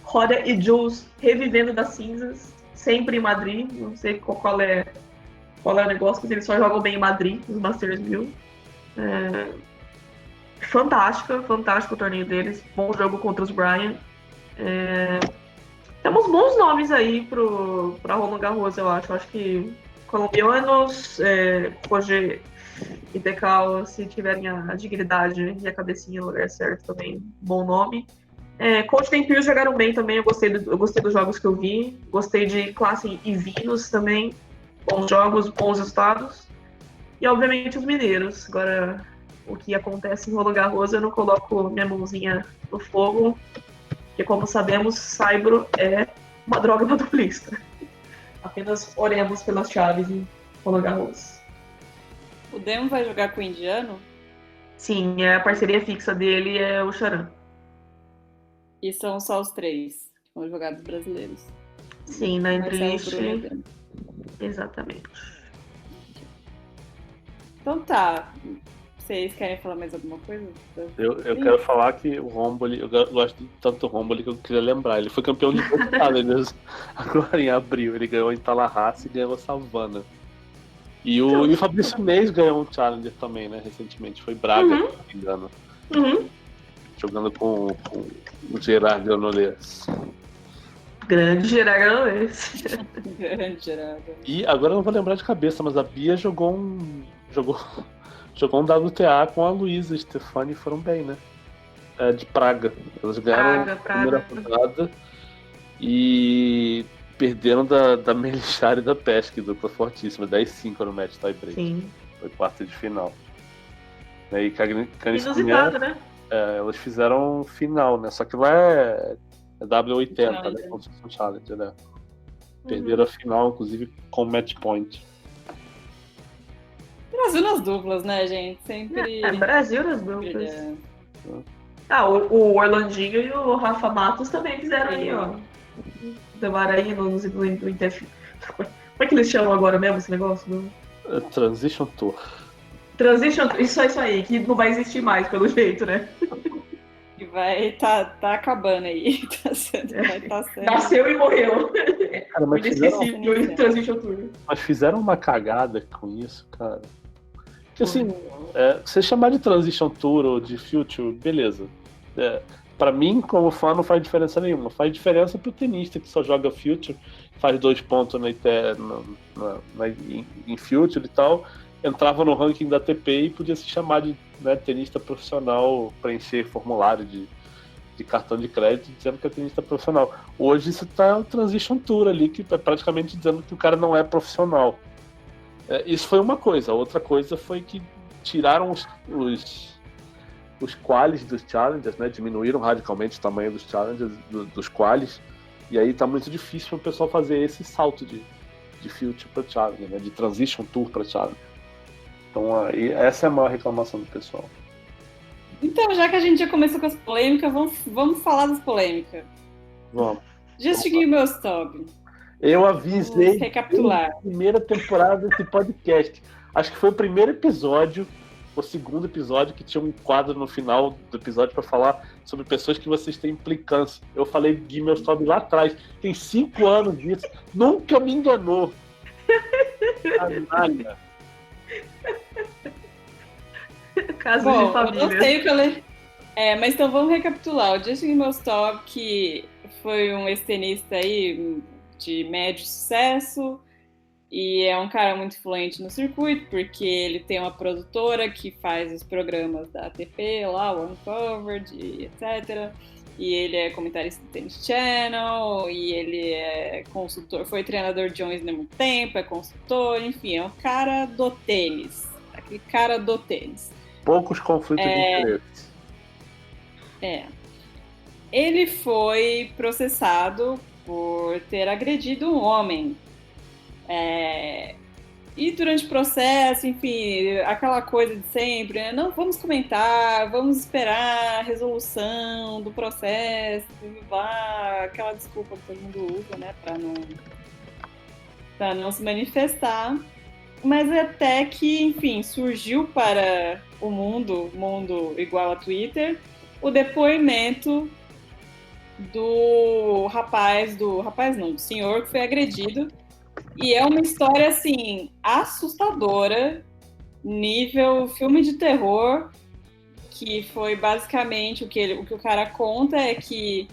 Roda e Jules revivendo das cinzas, sempre em Madrid. Não sei qual é o negócio, mas eles só jogam bem em Madrid, nos Masters 1000. Fantástico o torneio deles. Bom jogo contra os Bryan. Temos bons nomes aí para Roland Garros, eu acho. Eu acho que colombianos, Roger e Decal, se tiverem a dignidade e a cabecinha no lugar certo também, bom nome. Coach e Pio jogaram bem também, eu gostei dos jogos que eu vi. Gostei de Classe e Vinus também. Bons jogos, bons resultados. E, obviamente, os mineiros. Agora, o que acontece em Roland Garros, eu não coloco minha mãozinha no fogo, porque, como sabemos, Saibro é uma droga para duplista. Apenas oremos pelas chaves em Roland Garros. O Demo vai jogar com o indiano? Sim, a parceria fixa dele é o Charan. E são só os três que vão jogar dos brasileiros. Sim, na Marcelo Triste. Bruno. Exatamente. Então tá. Vocês querem falar mais alguma coisa? Eu quero falar que o Romboli, eu gosto tanto do Romboli que eu queria lembrar. Ele foi campeão de dois challenges agora em abril. Ele ganhou em Tallahassee e ganhou a Savannah. E o Fabrício Inês ganhou um challenger também, né, recentemente. Foi Braga, se não me engano. Jogando com o Gerard Granollers. Grande Gerard Granollers. Grande Gerardo. E agora eu não vou lembrar de cabeça, mas a Bia jogou um WTA com a Luísa Stefani e foram bem, né? De Praga. Elas ganharam a primeira rodada e perderam da Melchar e da Pesca, dupla fortíssima, 10-5 no match tie-break. Sim. Foi quarta de final. E Inusitado, né? elas fizeram final, né? Só que lá é W80, Challenger. né? Como se fosse um Challenger, né? Perderam a final, inclusive, com match point. Brasil nas duplas, né, gente? Sempre. Brasil nas duplas. brilha. O Orlandinho e o Rafa Matos também fizeram aí, ó. Levaram aí no Interf. Como é que eles chamam agora mesmo esse negócio? Transition Tour. Transition, isso aí, que não vai existir mais, pelo jeito, né? E vai tá acabando aí. Vai tá sendo. Nasceu e morreu. Cara, mas Inesquecível Transition Tour. Mas fizeram uma cagada com isso, cara. Que assim, você chamar de Transition Tour ou de Future, beleza. Pra mim, como fã, não faz diferença nenhuma. Faz diferença pro tenista que só joga Future, faz 2 pontos em Future e tal, entrava no ranking da ATP e podia se chamar de tenista profissional, preencher formulário de cartão de crédito dizendo que é tenista profissional. Hoje você tá no Transition Tour ali, que é praticamente dizendo que o cara não é profissional. Isso foi uma coisa. A outra coisa foi que tiraram os qualis dos challengers, né? Diminuíram radicalmente o tamanho dos challengers, dos qualis, e aí tá muito difícil para o pessoal fazer esse salto de Future para Challenger, né? De Transition Tour para Challenger. Então essa é a maior reclamação do pessoal. Então, já que a gente já começou com as polêmicas, vamos falar das polêmicas. Vamos. Just Give Me Stop. Eu avisei Vamos recapitular. na primeira temporada desse podcast. Acho que foi o primeiro episódio, o segundo episódio, que tinha um quadro no final do episódio para falar sobre pessoas que vocês têm implicância. Eu falei de Give Me Stop lá atrás. Tem 5 anos disso. Nunca me enganou. Nada. Caso Bom, de família. eu não sei o que eu falei. Mas então vamos recapitular. O Justin Mostov, que foi um ex-tenista aí de médio sucesso e é um cara muito influente no circuito porque ele tem uma produtora que faz os programas da ATP lá, o Uncovered, etc. E ele é comentarista do Tennis Channel e ele é consultor, foi treinador de John Isner há muito tempo, é consultor, enfim, é um cara do tênis. Aquele cara do tênis. Poucos conflitos de interesse. Ele foi processado por ter agredido um homem. E durante o processo, enfim, aquela coisa de sempre, né? Não vamos comentar, vamos esperar a resolução do processo, blá, blá, aquela desculpa que todo mundo usa, né, para não se manifestar. Mas até que, enfim, surgiu para o mundo igual a Twitter, o depoimento do senhor que foi agredido. E é uma história, assim, assustadora, nível filme de terror, que foi basicamente o que o cara conta é que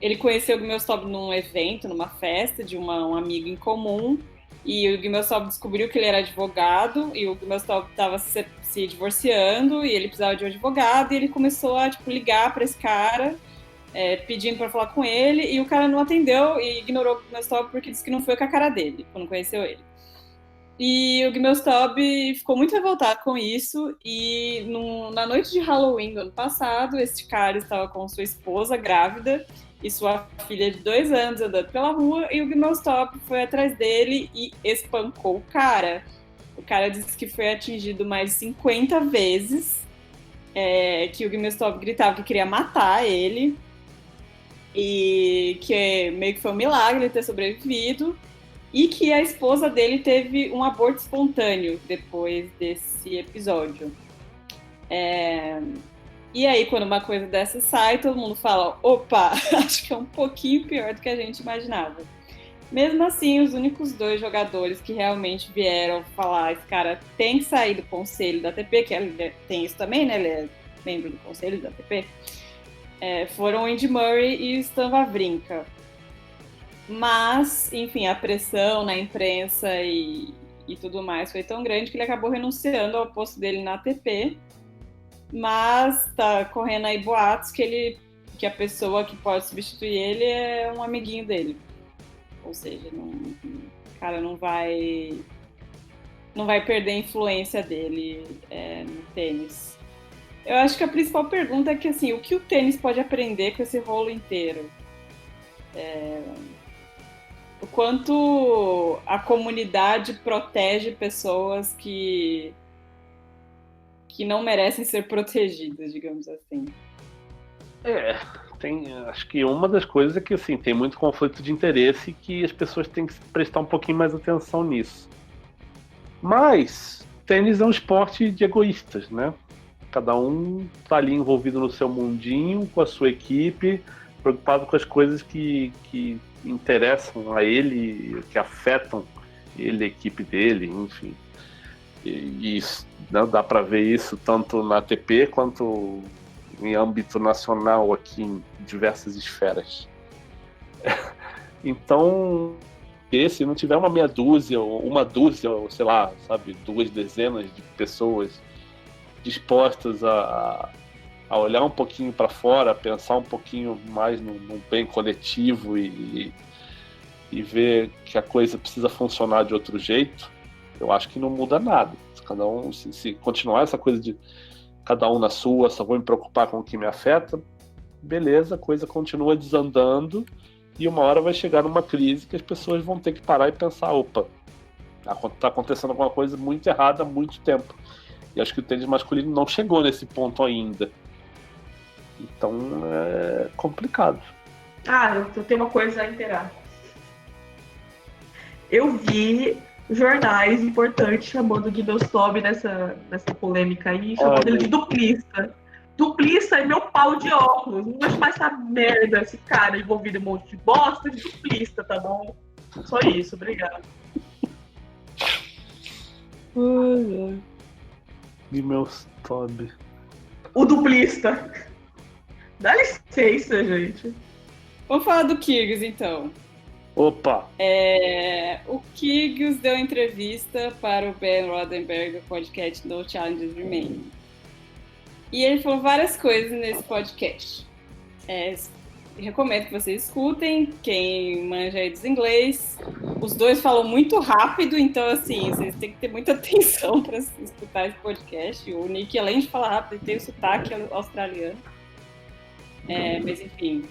ele conheceu o Gmelstob num evento, numa festa de um amigo em comum, e o Gmelstob descobriu que ele era advogado, e o Gmelstob estava se divorciando, e ele precisava de um advogado, e ele começou a ligar para esse cara, pedindo para falar com ele, e o cara não atendeu e ignorou o Gmelstob porque disse que não foi com a cara dele, quando conheceu ele. E o Gmelstob ficou muito revoltado com isso, e na noite de Halloween do ano passado, esse cara estava com sua esposa grávida e sua filha de 2 anos andando pela rua, e o Gmelstob foi atrás dele e espancou o cara. O cara disse que foi atingido mais de 50 vezes, que o Gmelstob gritava que queria matar ele. e que meio que foi um milagre ele ter sobrevivido, e que a esposa dele teve um aborto espontâneo depois desse episódio. E aí, quando uma coisa dessa sai, todo mundo fala, opa, acho que é um pouquinho pior do que a gente imaginava. Mesmo assim, os únicos 2 jogadores que realmente vieram falar, esse cara tem que sair do conselho da ATP, que ele tem isso também, né? Ele é membro do conselho da ATP, foram o Andy Murray e o Stan Wawrinka. Mas, enfim, a pressão na imprensa e tudo mais foi tão grande que ele acabou renunciando ao posto dele na ATP. Mas tá correndo aí boatos que a pessoa que pode substituir ele é um amiguinho dele. Ou seja, o cara não vai perder a influência dele no tênis. Eu acho que a principal pergunta é que, assim, o que o tênis pode aprender com esse rolo inteiro? O quanto a comunidade protege pessoas que não merecem ser protegidas, digamos assim. Acho que uma das coisas é que, assim, tem muito conflito de interesse e que as pessoas têm que prestar um pouquinho mais atenção nisso. Mas tênis é um esporte de egoístas, né? Cada um tá ali envolvido no seu mundinho, com a sua equipe, preocupado com as coisas que interessam a ele, que afetam ele, a equipe dele, enfim. E isso, né, dá para ver isso tanto na ATP quanto em âmbito nacional aqui em diversas esferas. Então, se não tiver uma meia dúzia, ou uma dúzia, ou sei lá, sabe, 2 dezenas de pessoas dispostas a olhar um pouquinho para fora, a pensar um pouquinho mais no bem coletivo e ver que a coisa precisa funcionar de outro jeito, eu acho que não muda nada. Cada um, se continuar essa coisa de cada um na sua, só vou me preocupar com o que me afeta, beleza, a coisa continua desandando e uma hora vai chegar numa crise que as pessoas vão ter que parar e pensar, opa, tá acontecendo alguma coisa muito errada há muito tempo. E acho que o tênis masculino não chegou nesse ponto ainda. Então é complicado. Eu tenho uma coisa a inteirar. Eu vi jornais importantes chamando o Guido Stobb nessa polêmica aí, chamando ele de duplista. Duplista é meu pau de óculos. Não vou chamar essa merda, esse cara envolvido em um monte de bosta de duplista, tá bom? Só isso, obrigado. E meu Stobb. O duplista. Dá licença, gente. Vamos falar do Kyrgios, então. Opa! O Kyrgios deu entrevista para o Ben Rodenberg, do podcast No Challenges Remain. E ele falou várias coisas nesse podcast. Recomendo que vocês escutem, quem manja aí dos inglês. Os 2 falam muito rápido, então, assim, vocês têm que ter muita atenção para escutar esse podcast. O Nick, além de falar rápido, tem o sotaque australiano. Mas, enfim...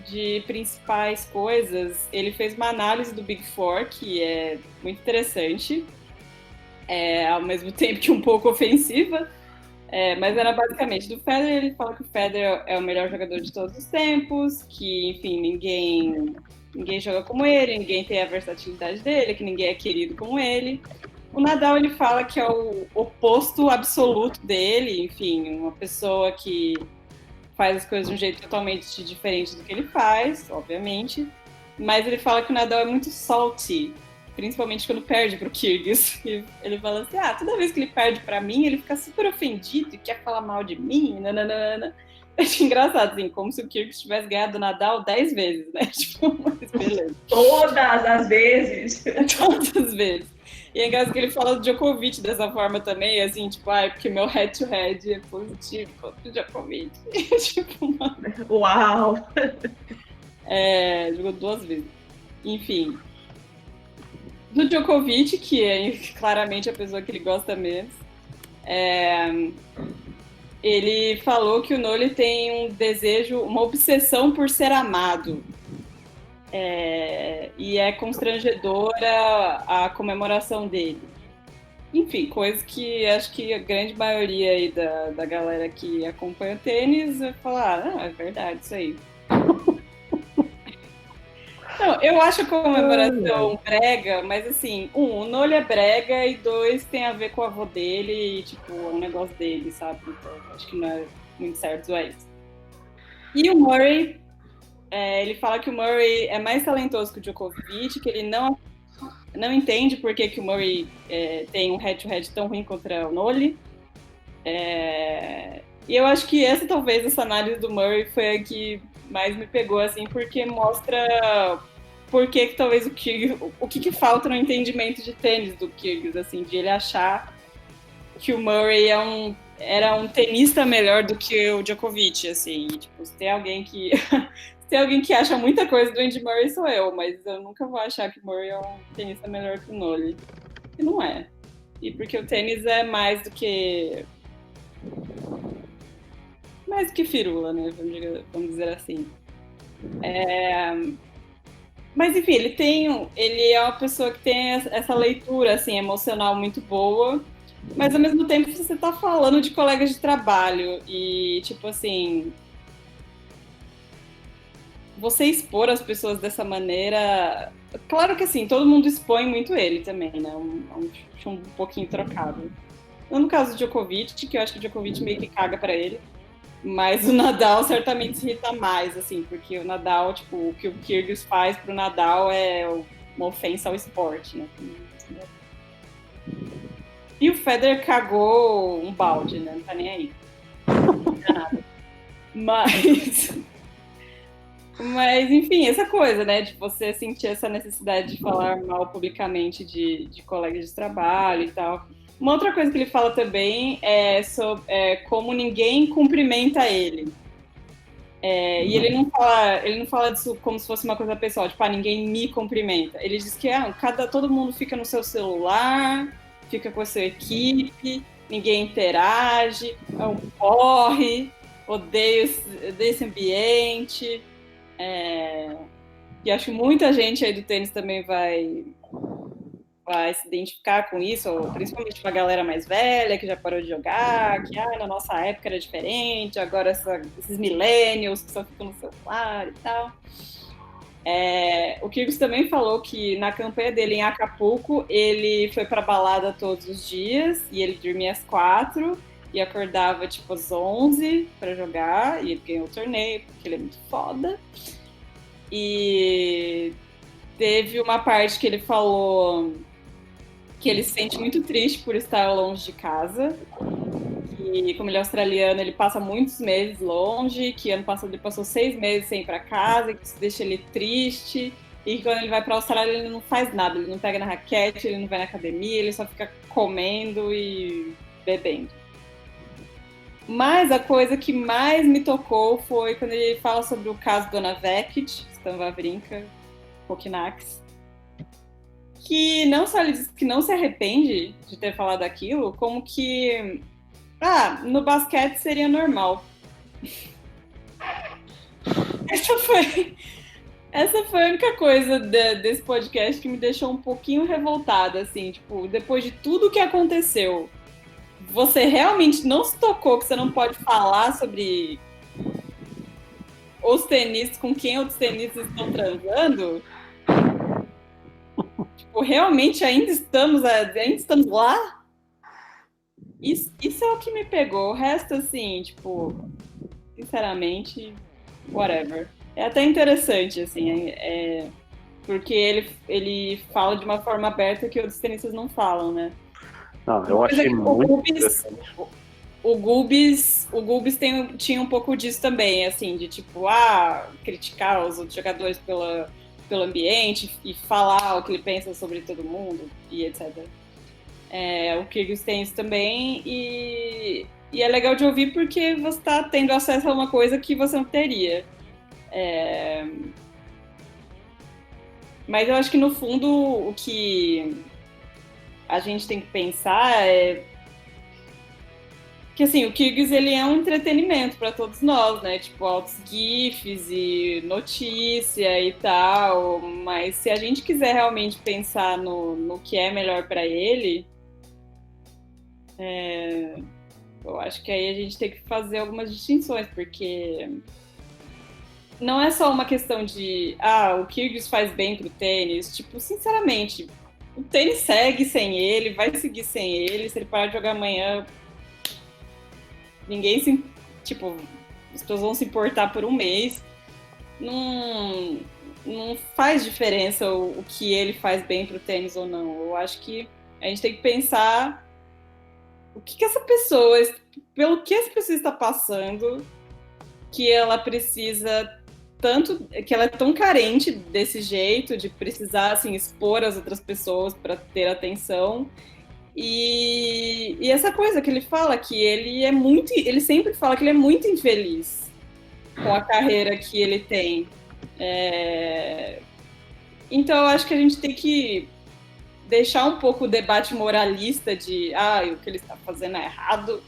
De principais coisas, ele fez uma análise do Big Four, que é muito interessante, ao mesmo tempo que um pouco ofensiva, mas era basicamente do Federer. Ele fala que o Federer é o melhor jogador de todos os tempos, que, enfim, ninguém joga como ele, ninguém tem a versatilidade dele, que ninguém é querido como ele. O Nadal, ele fala que é o oposto absoluto dele, enfim, uma pessoa que faz as coisas de um jeito totalmente diferente do que ele faz, obviamente, mas ele fala que o Nadal é muito salty, principalmente quando perde pro Kyrgios. E ele fala assim, toda vez que ele perde pra mim, ele fica super ofendido e quer falar mal de mim, nananana. Eu acho engraçado, assim, como se o Kyrgios tivesse ganhado o Nadal 10 vezes, né? Tipo, mas beleza. Todas as vezes. Todas as vezes. E é engraçado que ele fala do Djokovic dessa forma também, assim, tipo, porque meu head-to-head é positivo contra o Djokovic. Tipo, mano. Uau! Jogou 2 vezes. Enfim. Do Djokovic, que é claramente a pessoa que ele gosta menos, ele falou que o Nole tem um desejo, uma obsessão por ser amado. E é constrangedora a comemoração dele. Enfim, coisas que acho que a grande maioria aí da galera que acompanha o tênis vai falar, é verdade, isso aí. Não, eu acho a comemoração brega, mas assim, o Nole é brega e dois, tem a ver com o avô dele e, tipo, é um negócio dele, sabe? Então, acho que não é muito certo zoar isso. E o Murray, ele fala que o Murray é mais talentoso que o Djokovic, que ele não entende por que o Murray tem um head-to-head tão ruim contra o Nole. E eu acho que essa análise do Murray foi a que mais me pegou, assim, porque mostra por que talvez o que falta no entendimento de tênis do Kyrgios, assim, de ele achar que o Murray era um tenista melhor do que o Djokovic, assim. E, tipo, se tem alguém que acha muita coisa do Andy Murray, sou eu, mas eu nunca vou achar que o Murray é um tenista melhor que o Nole. E não é. E porque o tênis é mais do que firula, né? Vamos dizer assim. Mas enfim, ele é uma pessoa que tem essa leitura assim, emocional muito boa, mas ao mesmo tempo você está falando de colegas de trabalho e tipo assim, você expor as pessoas dessa maneira, claro que assim, todo mundo expõe muito ele também, né? Um pouquinho trocado. No caso do Djokovic, que eu acho que o Djokovic meio que caga pra ele. Mas o Nadal certamente se irrita mais, assim, porque o Nadal, tipo, o que o Kyrgios faz pro Nadal é uma ofensa ao esporte, né? E o Federer cagou um balde, né? Não tá nem aí. Não é nada. Mas, enfim, essa coisa, né? De você sentir essa necessidade de falar mal publicamente de colegas de trabalho e tal. Uma outra coisa que ele fala também é sobre como ninguém cumprimenta ele. E ele não fala disso como se fosse uma coisa pessoal, tipo, ninguém me cumprimenta. Ele diz que todo mundo fica no seu celular, fica com a sua equipe, ninguém interage, corre, odeio esse ambiente. E acho que muita gente aí do tênis também vai se identificar com isso, principalmente uma galera mais velha que já parou de jogar, que na nossa época era diferente, agora esses millennials que só ficam no celular e tal. O Kyrgios também falou que na campanha dele em Acapulco, ele foi pra balada todos os dias e ele dormia às 4 e acordava tipo às 11 pra jogar, e ele ganhou o torneio porque ele é muito foda. E teve uma parte que ele falou que ele se sente muito triste por estar longe de casa, e como ele é australiano, ele passa muitos meses longe, que ano passado ele passou 6 meses sem ir para casa, que isso deixa ele triste, e que quando ele vai para a Austrália ele não faz nada, ele não pega na raquete, ele não vai na academia, ele só fica comendo e bebendo. Mas a coisa que mais me tocou foi quando ele fala sobre o caso Dona Vekic, Stan Wawrinka, Kokinax, que não só ele diz que não se arrepende de ter falado aquilo, como que no basquete seria normal. Essa foi a única coisa desse podcast que me deixou um pouquinho revoltada, assim, tipo, depois de tudo que aconteceu, você realmente não se tocou que você não pode falar sobre os tenistas com quem outros tenistas estão transando? Tipo, realmente ainda estamos lá? Isso é o que me pegou. O resto, assim, tipo, sinceramente, whatever. É até interessante, assim, porque ele fala de uma forma aberta que outros tenistas não falam, né? Não, eu achei muito interessante. O Gulbis tinha um pouco disso também, assim, de tipo, criticar os outros jogadores pelo ambiente e falar o que ele pensa sobre todo mundo e etc. O Kyrgios tem isso também e é legal de ouvir porque você está tendo acesso a uma coisa que você não teria. Mas eu acho que no fundo o que a gente tem que pensar é que assim, o Kyrgios ele é um entretenimento para todos nós, né? Tipo, altos GIFs e notícia e tal. Mas se a gente quiser realmente pensar no que é melhor para ele, eu acho que aí a gente tem que fazer algumas distinções, porque não é só uma questão de o Kyrgios faz bem pro tênis. Tipo, sinceramente, o tênis segue sem ele, vai seguir sem ele. Se ele parar de jogar amanhã, ninguém se... Tipo, as pessoas vão se importar por um mês. Não faz diferença o que ele faz bem pro tênis ou não. Eu acho que a gente tem que pensar o que essa pessoa, pelo que essa pessoa está passando, que ela precisa tanto, que ela é tão carente desse jeito, de precisar, assim, expor as outras pessoas para ter atenção. E essa coisa que ele fala, que ele sempre fala que ele é muito infeliz com a carreira que ele tem. Então, eu acho que a gente tem que deixar um pouco o debate moralista de o que ele está fazendo é errado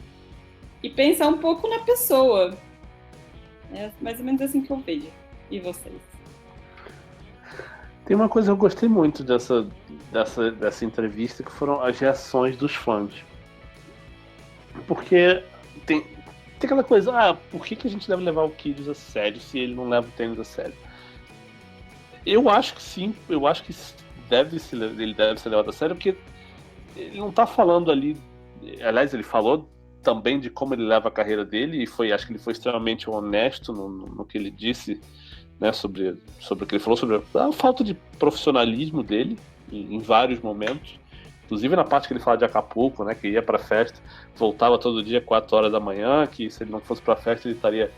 e pensar um pouco na pessoa. É mais ou menos assim que eu vejo. E vocês? Tem uma coisa que eu gostei muito dessa entrevista, que foram as reações dos fãs. Porque tem aquela coisa, por que a gente deve levar o Kyrgios a sério se ele não leva o tênis a sério? Eu acho que sim, eu acho que ele deve ser levado a sério, porque ele não tá falando ali... Aliás, ele falou também de como ele leva a carreira dele, e acho que ele foi extremamente honesto no que ele disse, né, sobre o que ele falou, sobre a falta de profissionalismo dele em vários momentos, inclusive na parte que ele fala de Acapulco, né, que ia pra festa, voltava todo dia 4 horas da manhã, que se ele não fosse pra festa ele estaria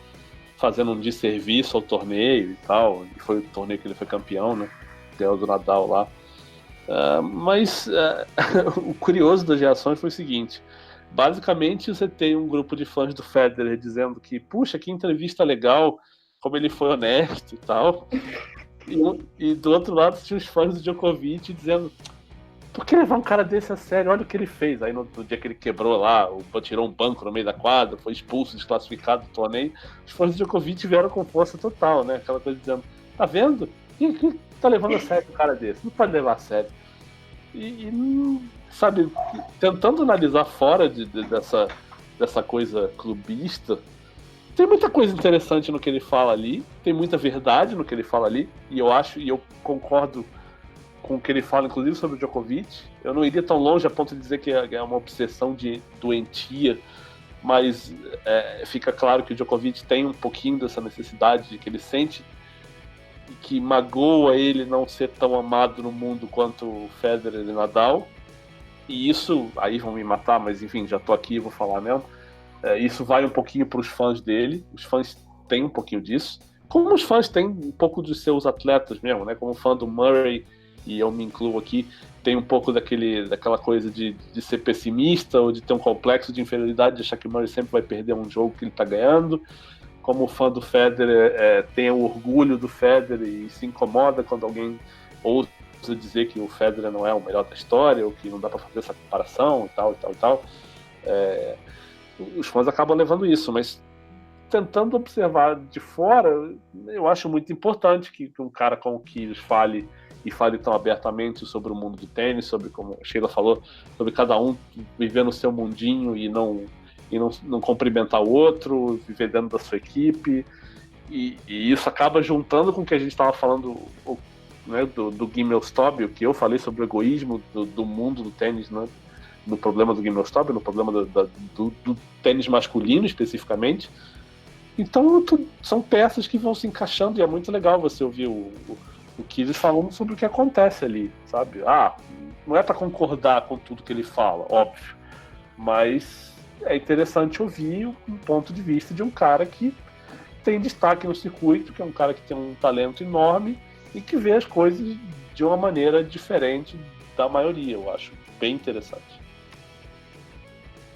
fazendo um desserviço ao torneio e tal, e foi o torneio que ele foi campeão, né, ganhou do Nadal lá. Mas o curioso das reações foi o seguinte: basicamente você tem um grupo de fãs do Federer dizendo que, puxa, que entrevista legal, como ele foi honesto e tal, e do outro lado tinha os fãs do Djokovic dizendo, por que levar um cara desse a sério? Olha o que ele fez. Aí no dia que ele quebrou lá, tirou um banco no meio da quadra, foi expulso, desclassificado do torneio, os fãs do Djokovic vieram com força total, né? Aquela coisa dizendo, tá vendo? Quem tá levando a sério um cara desse? Não pode levar a sério. Sabe, tentando analisar fora dessa coisa clubista, tem muita coisa interessante no que ele fala ali, tem muita verdade no que ele fala ali, e eu concordo com o que ele fala, inclusive sobre o Djokovic. Eu não iria tão longe a ponto de dizer que é uma obsessão doentia, mas fica claro que o Djokovic tem um pouquinho dessa necessidade que ele sente, e que magoa ele não ser tão amado no mundo quanto o Federer e Nadal. E isso, aí vão me matar, mas enfim, já tô aqui e vou falar mesmo. Isso vai um pouquinho para os fãs dele. Os fãs têm um pouquinho disso. Como os fãs têm um pouco dos seus atletas mesmo, né? Como fã do Murray, e eu me incluo aqui, tem um pouco daquela coisa de ser pessimista ou de ter um complexo de inferioridade, de achar que o Murray sempre vai perder um jogo que ele tá ganhando. Como fã do Federer, tem o orgulho do Federer e se incomoda quando alguém ousa dizer que o Federer não é o melhor da história, ou que não dá para fazer essa comparação e tal, e tal, e tal. Os fãs acabam levando isso, mas tentando observar de fora, eu acho muito importante que um cara como o Kyrgios fale tão abertamente sobre o mundo do tênis, sobre, como a Sheila falou, sobre cada um viver no seu mundinho e não cumprimentar o outro, viver dentro da sua equipe, e isso acaba juntando com o que a gente estava falando, né, do Gimelstob, o que eu falei sobre o egoísmo do mundo do tênis, né, no problema do Gimelstob, no problema do tênis masculino especificamente. Então são peças que vão se encaixando, e é muito legal você ouvir o Kyrgios falando sobre o que acontece ali, sabe? Não é para concordar com tudo que ele fala, óbvio, mas é interessante ouvir um ponto de vista de um cara que tem destaque no circuito, que é um cara que tem um talento enorme e que vê as coisas de uma maneira diferente da maioria. Eu acho bem interessante.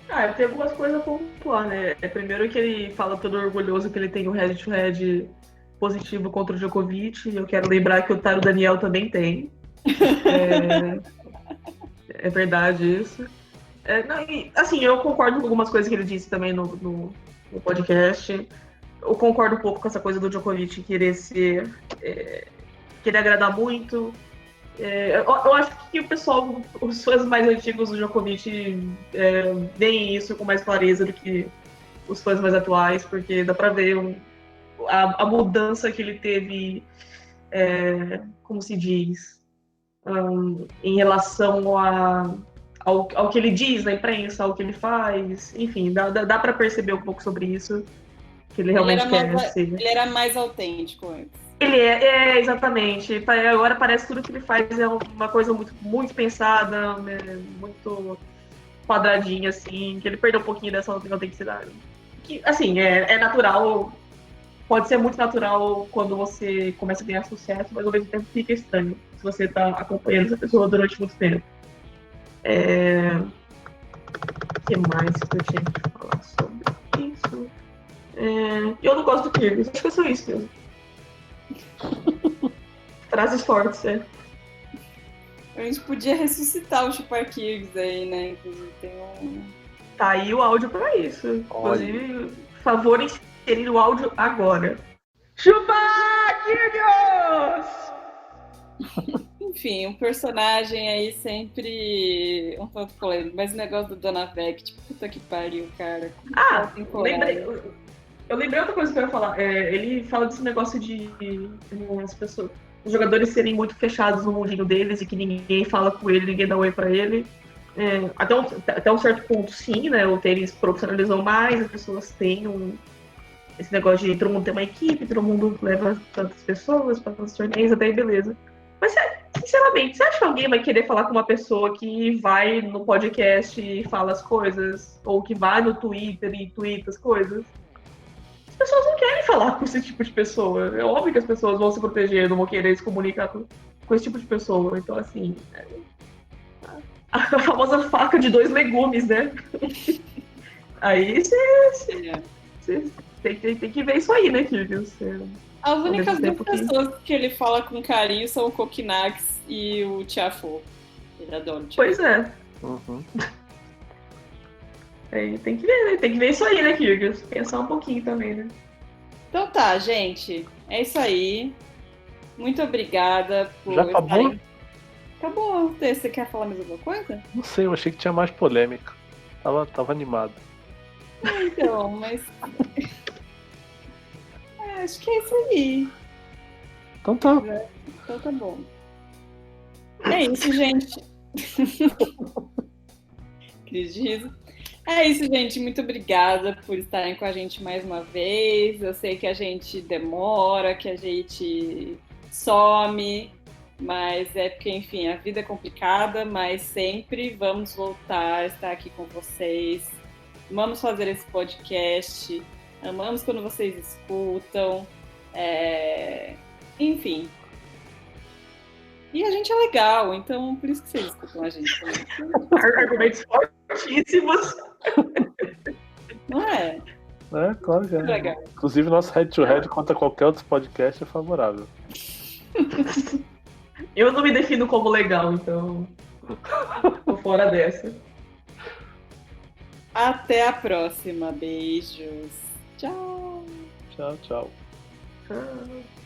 Eu tenho algumas coisas a pontuar, né? Primeiro que ele fala todo orgulhoso que ele tem o head-to-head positivo contra o Djokovic, e eu quero lembrar que o Taro Daniel também tem. É verdade isso. Eu concordo com algumas coisas que ele disse também no podcast. Eu concordo um pouco com essa coisa do Djokovic querer agradar muito. Eu acho que o pessoal, os fãs mais antigos do Djokovic veem isso com mais clareza do que os fãs mais atuais, porque dá pra ver a mudança que ele teve, como se diz, em relação ao que ele diz na imprensa, ao que ele faz, enfim, dá para perceber um pouco sobre isso, que ele realmente quer ser. Ele era mais autêntico antes. Ele exatamente. Agora parece que tudo que ele faz é uma coisa muito, muito pensada, muito quadradinha, assim, que ele perdeu um pouquinho dessa autenticidade. Que, assim, é natural, pode ser muito natural quando você começa a ganhar sucesso, mas ao mesmo tempo fica estranho se você tá acompanhando essa pessoa durante muito tempo. O que mais que eu tinha que falar sobre isso? Eu não gosto do Kirby, acho que é só isso mesmo. Frases fortes, A gente podia ressuscitar o Chupar Kirby aí, né? Inclusive tem Tá aí o áudio pra isso. Inclusive, favor inserir o áudio agora. Chupar Kirby! Enfim, um personagem aí sempre um tanto polêmico, mas o negócio do Dona Vec, tipo, puta que pariu, cara. Eu lembrei outra coisa que eu ia falar. Ele fala desse negócio de os jogadores serem muito fechados no mundinho deles e que ninguém fala com ele, ninguém dá oi pra ele. Até um certo ponto, sim, né? O tênis profissionalizou mais, as pessoas têm esse negócio de todo mundo tem uma equipe, todo mundo leva tantas pessoas para tantos torneios, até aí beleza. Mas, sinceramente, você acha que alguém vai querer falar com uma pessoa que vai no podcast e fala as coisas? Ou que vai no Twitter e twitta as coisas? As pessoas não querem falar com esse tipo de pessoa. É óbvio que as pessoas vão se proteger, não vão querer se comunicar com esse tipo de pessoa. Então, assim, a famosa faca de 2 legumes, né? Aí você tem que ver isso aí, né, Kirby? As únicas duas pessoas que ele fala com carinho são o Kokinax e o Tiafo. Ele adora o Tiafo. Pois é. Uhum. Tem que ver, né? Tem que ver isso aí, né, Kirby? Pensar um pouquinho também, né? Então tá, gente. É isso aí. Muito obrigada por Já acabou? estarem... Acabou. Você quer falar mais alguma coisa? Não sei, eu achei que tinha mais polêmica. Tava animado. Então, mas... acho que é isso aí. Então tá. Então tá bom. É isso, gente. Cris de riso. É isso, gente. Muito obrigada por estarem com a gente mais uma vez. Eu sei que a gente demora, que a gente some, mas é porque, enfim, a vida é complicada, mas sempre vamos voltar a estar aqui com vocês. Vamos fazer esse podcast. Amamos quando vocês escutam. Enfim. E a gente é legal, então por isso que vocês escutam a gente também. Argumentos fortíssimos. Não é? É, claro que é. Legal. Inclusive, nosso head-to-head contra qualquer outro podcast é favorável. Eu não me defino como legal, então tô fora dessa. Até a próxima. Beijos. Tchau. Tchau, tchau. Tchau.